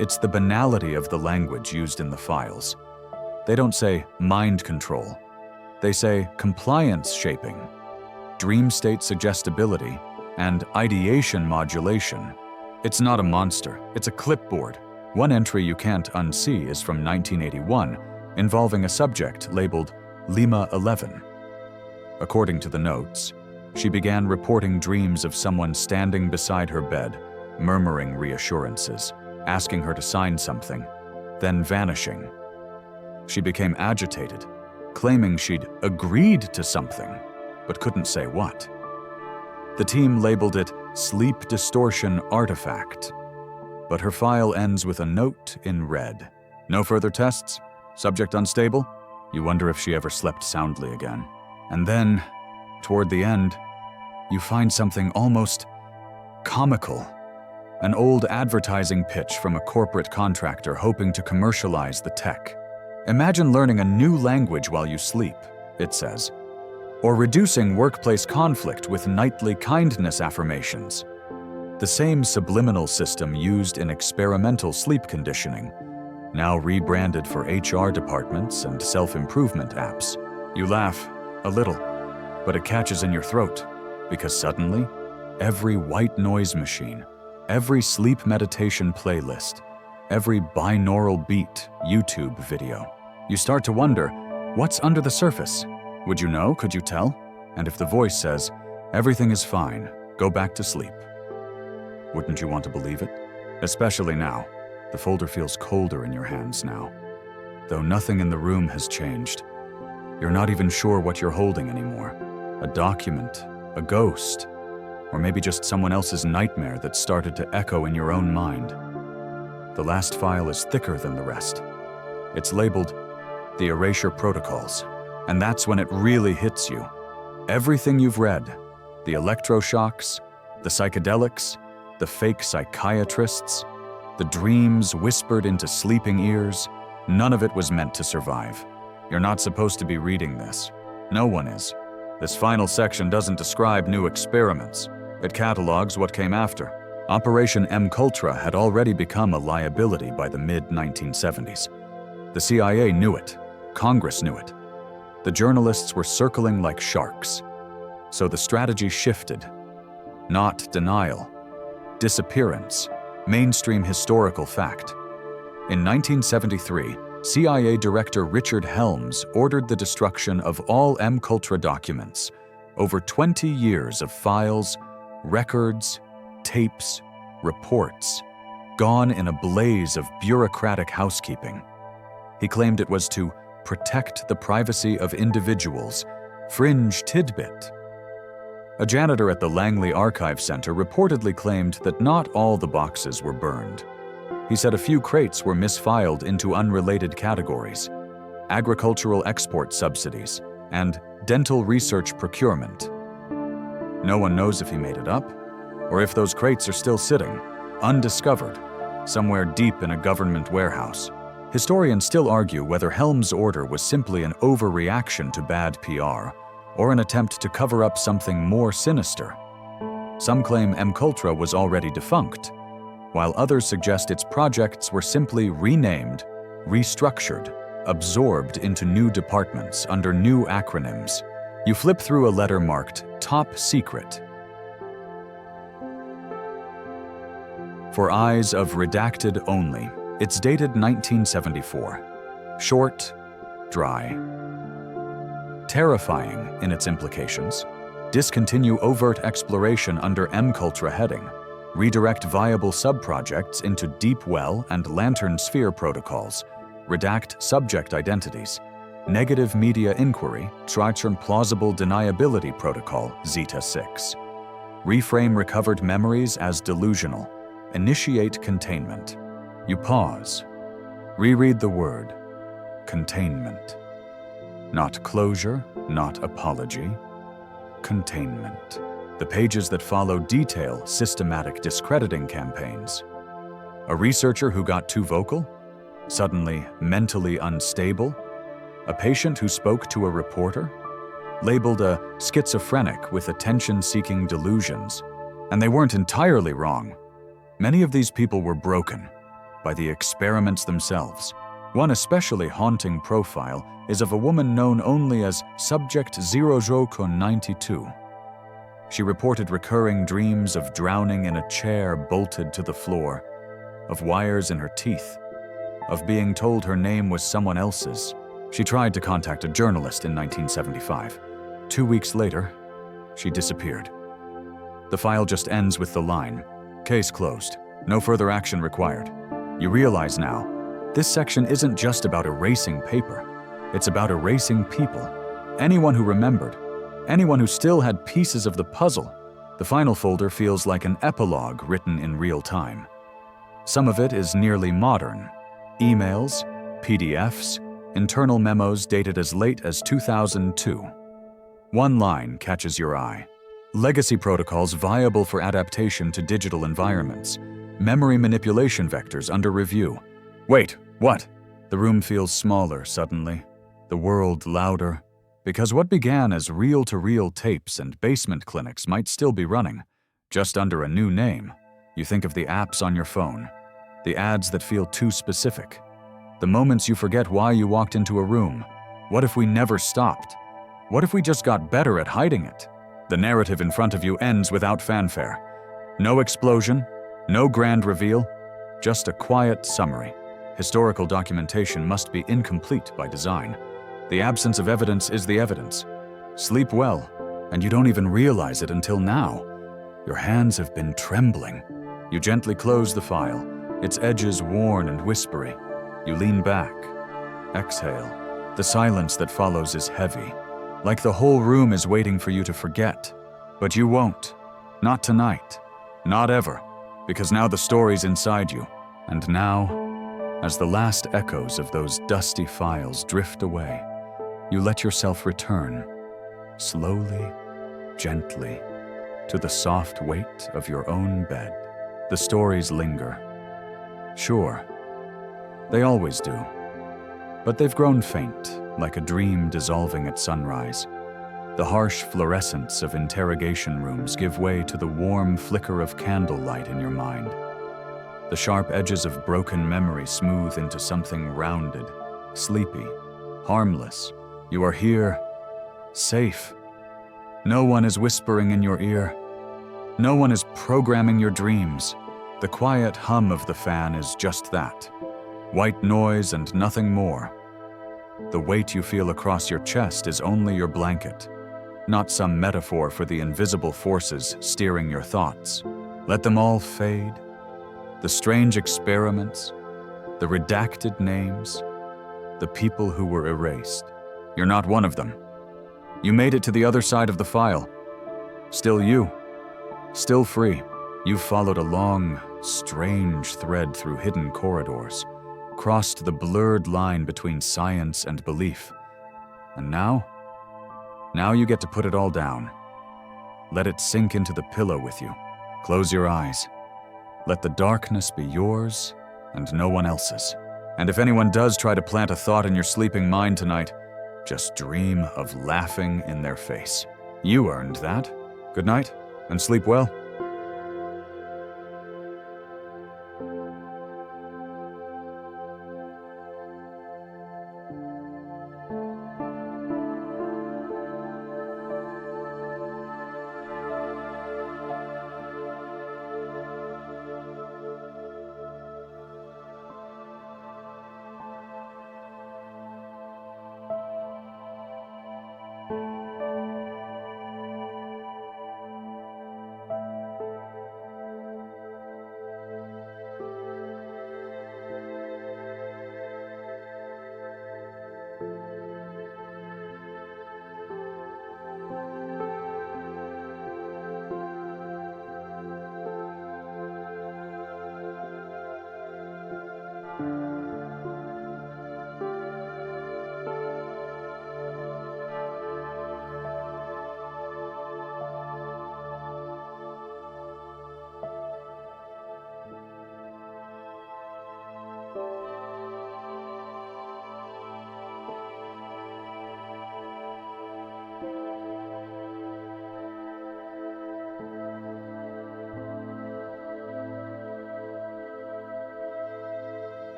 it's the banality of the language used in the files. They don't say mind control. They say compliance shaping, dream state suggestibility, and ideation modulation. It's not a monster, it's a clipboard, One entry you can't unsee is from 1981, involving a subject labeled Lima 11. According to the notes, she began reporting dreams of someone standing beside her bed, murmuring reassurances, asking her to sign something, then vanishing. She became agitated, claiming she'd agreed to something, but couldn't say what. The team labeled it Sleep Distortion Artifact, but her file ends with a note in red. No further tests? Subject unstable? You wonder if she ever slept soundly again. And then, toward the end, you find something almost comical. An old advertising pitch from a corporate contractor hoping to commercialize the tech. Imagine learning a new language while you sleep, it says. Or reducing workplace conflict with nightly kindness affirmations. The same subliminal system used in experimental sleep conditioning, now rebranded for HR departments and self-improvement apps. You laugh, a little, but it catches in your throat, because suddenly, every white noise machine, every sleep meditation playlist, every binaural beat YouTube video, you start to wonder, what's under the surface? Would you know? Could you tell? And if the voice says, everything is fine, go back to sleep. Wouldn't you want to believe it? Especially now. The folder feels colder in your hands now. Though nothing in the room has changed. You're not even sure what you're holding anymore. A document, a ghost, or maybe just someone else's nightmare that started to echo in your own mind. The last file is thicker than the rest. It's labeled the erasure protocols, and that's when it really hits you. Everything you've read, the electroshocks, the psychedelics, the fake psychiatrists, the dreams whispered into sleeping ears, none of it was meant to survive. You're not supposed to be reading this. No one is. This final section doesn't describe new experiments. It catalogs what came after. Operation MKULTRA had already become a liability by the mid-1970s. The CIA knew it. Congress knew it. The journalists were circling like sharks. So the strategy shifted. Not denial. Disappearance. Mainstream historical fact. In 1973, CIA Director Richard Helms ordered the destruction of all MKULTRA documents, over 20 years of files, records, tapes, reports, gone in a blaze of bureaucratic housekeeping. He claimed it was to protect the privacy of individuals, fringe tidbit. A janitor at the Langley Archive Center reportedly claimed that not all the boxes were burned. He said a few crates were misfiled into unrelated categories: agricultural export subsidies and dental research procurement. No one knows if he made it up, or if those crates are still sitting, undiscovered, somewhere deep in a government warehouse. Historians still argue whether Helms' order was simply an overreaction to bad PR, or an attempt to cover up something more sinister. Some claim MKULTRA was already defunct, while others suggest its projects were simply renamed, restructured, absorbed into new departments under new acronyms. You flip through a letter marked Top Secret. For eyes of redacted only. It's dated 1974. Short, dry. Terrifying in its implications. Discontinue overt exploration under MKULTRA heading. Redirect viable subprojects into Deep Well and Lantern Sphere protocols. Redact subject identities. Negative media inquiry, Triton plausible deniability protocol, Zeta 6. Reframe recovered memories as delusional. Initiate containment. You pause. Reread the word. Containment. Not closure, not apology. Containment. The pages that follow detail systematic discrediting campaigns. A researcher who got too vocal? Suddenly mentally unstable? A patient who spoke to a reporter? Labeled a schizophrenic with attention-seeking delusions. And they weren't entirely wrong. Many of these people were broken by the experiments themselves. One especially haunting profile is of a woman known only as Subject 0092. She reported recurring dreams of drowning in a chair bolted to the floor, of wires in her teeth, of being told her name was someone else's. She tried to contact a journalist in 1975. 2 weeks later, she disappeared. The file just ends with the line, "Case closed. No further action required." You realize now, this section isn't just about erasing paper. It's about erasing people. Anyone who remembered, anyone who still had pieces of the puzzle. The final folder feels like an epilogue written in real time. Some of it is nearly modern. Emails, PDFs, internal memos dated as late as 2002. One line catches your eye. Legacy protocols viable for adaptation to digital environments. Memory manipulation vectors under review. Wait, what? The room feels smaller suddenly. The world louder. Because what began as reel-to-reel tapes and basement clinics might still be running, just under a new name. You think of the apps on your phone, the ads that feel too specific, the moments you forget why you walked into a room. What if we never stopped? What if we just got better at hiding it? The narrative in front of you ends without fanfare. No explosion, no grand reveal, just a quiet summary. Historical documentation must be incomplete by design. The absence of evidence is the evidence. Sleep well, and you don't even realize it until now. Your hands have been trembling. You gently close the file, its edges worn and whispery. You lean back, exhale. The silence that follows is heavy, like the whole room is waiting for you to forget. But you won't. Not tonight. Not ever. Because now the story's inside you. And now, as the last echoes of those dusty files drift away, you let yourself return, slowly, gently, to the soft weight of your own bed. The stories linger. Sure, they always do. But they've grown faint, like a dream dissolving at sunrise. The harsh fluorescence of interrogation rooms give way to the warm flicker of candlelight in your mind. The sharp edges of broken memory smooth into something rounded, sleepy, harmless. You are here, safe. No one is whispering in your ear. No one is programming your dreams. The quiet hum of the fan is just that. White noise and nothing more. The weight you feel across your chest is only your blanket, not some metaphor for the invisible forces steering your thoughts. Let them all fade. The strange experiments, the redacted names, the people who were erased. You're not one of them. You made it to the other side of the file. Still you, still free. You've followed a long, strange thread through hidden corridors, crossed the blurred line between science and belief. And now you get to put it all down. Let it sink into the pillow with you. Close your eyes. Let the darkness be yours and no one else's. And if anyone does try to plant a thought in your sleeping mind tonight, just dream of laughing in their face. You earned that. Good night, and sleep well.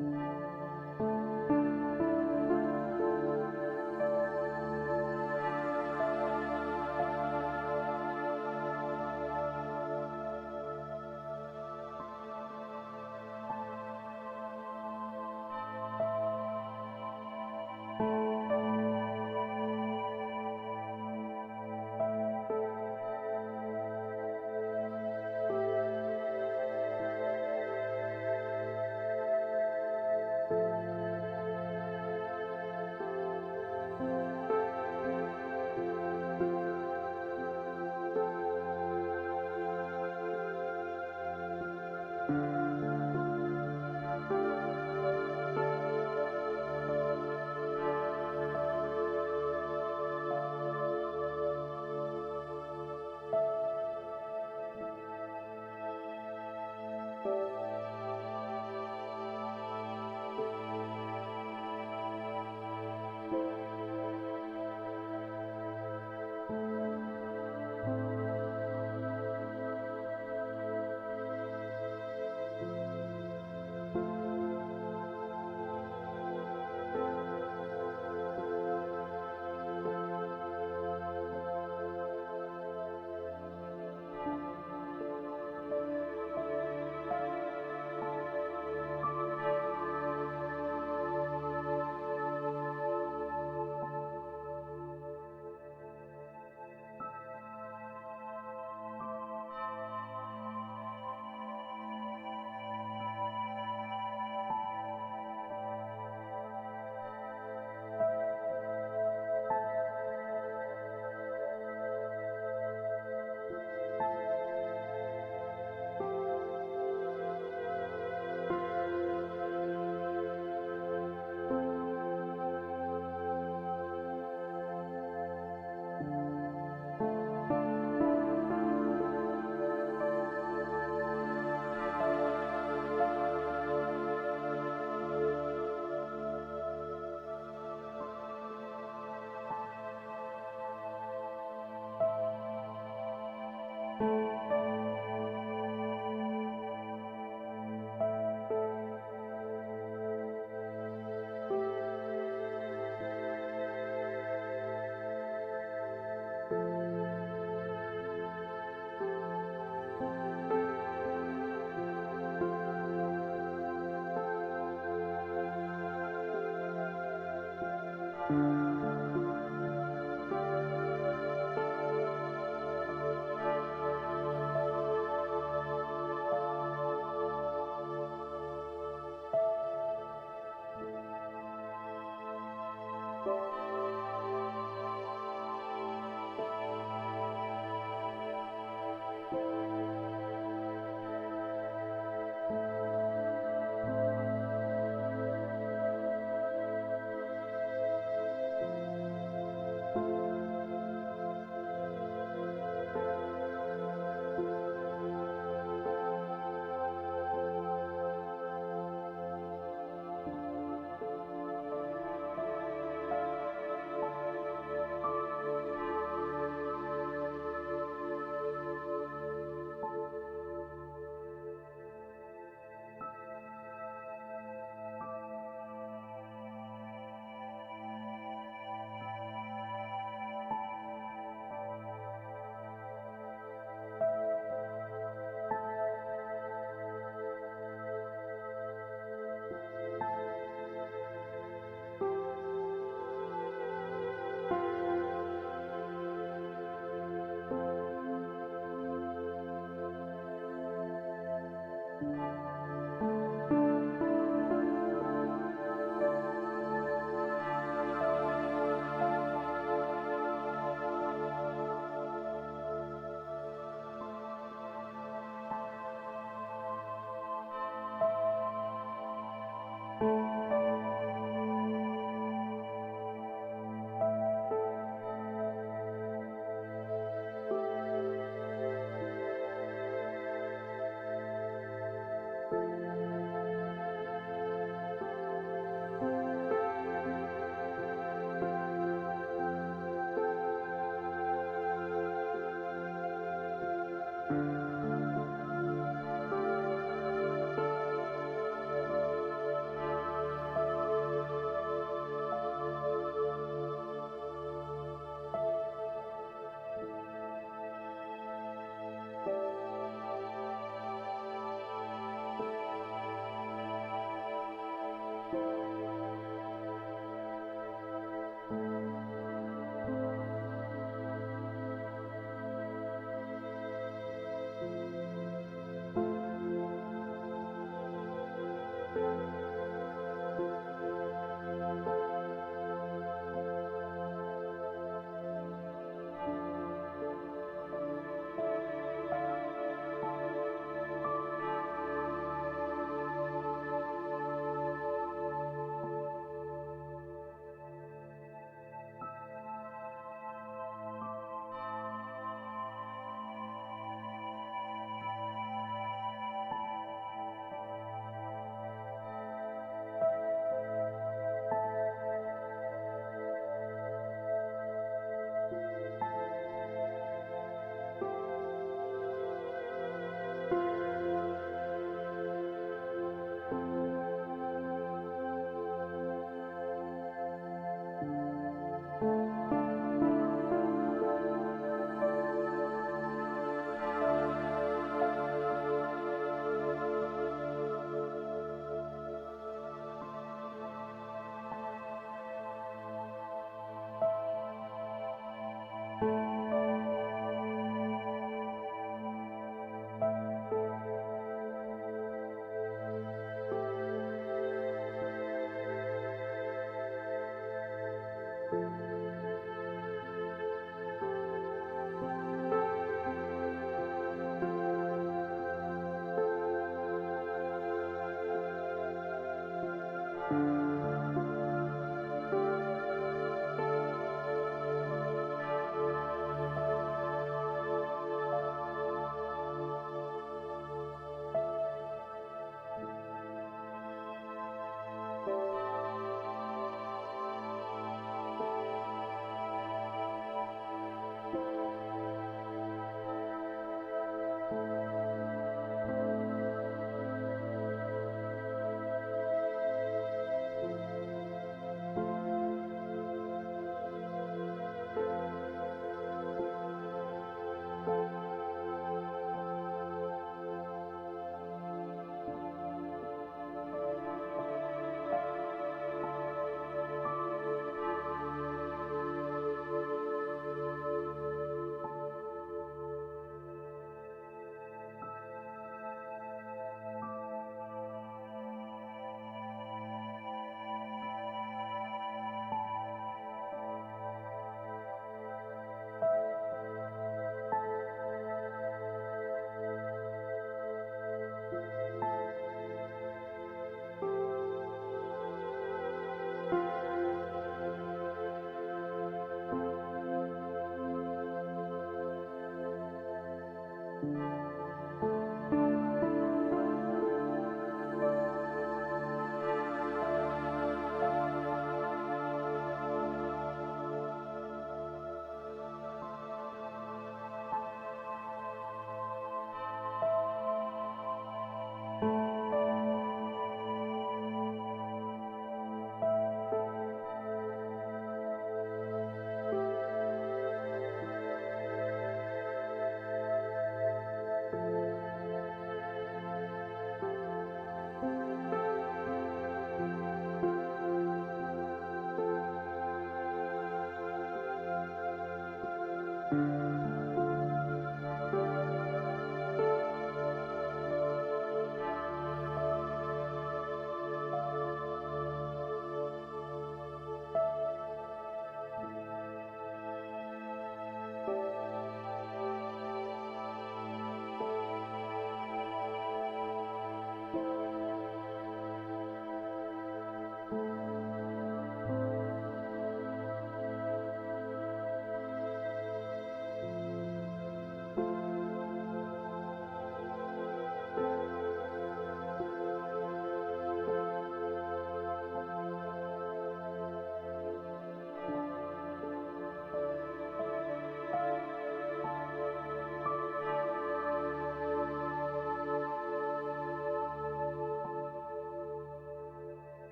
you.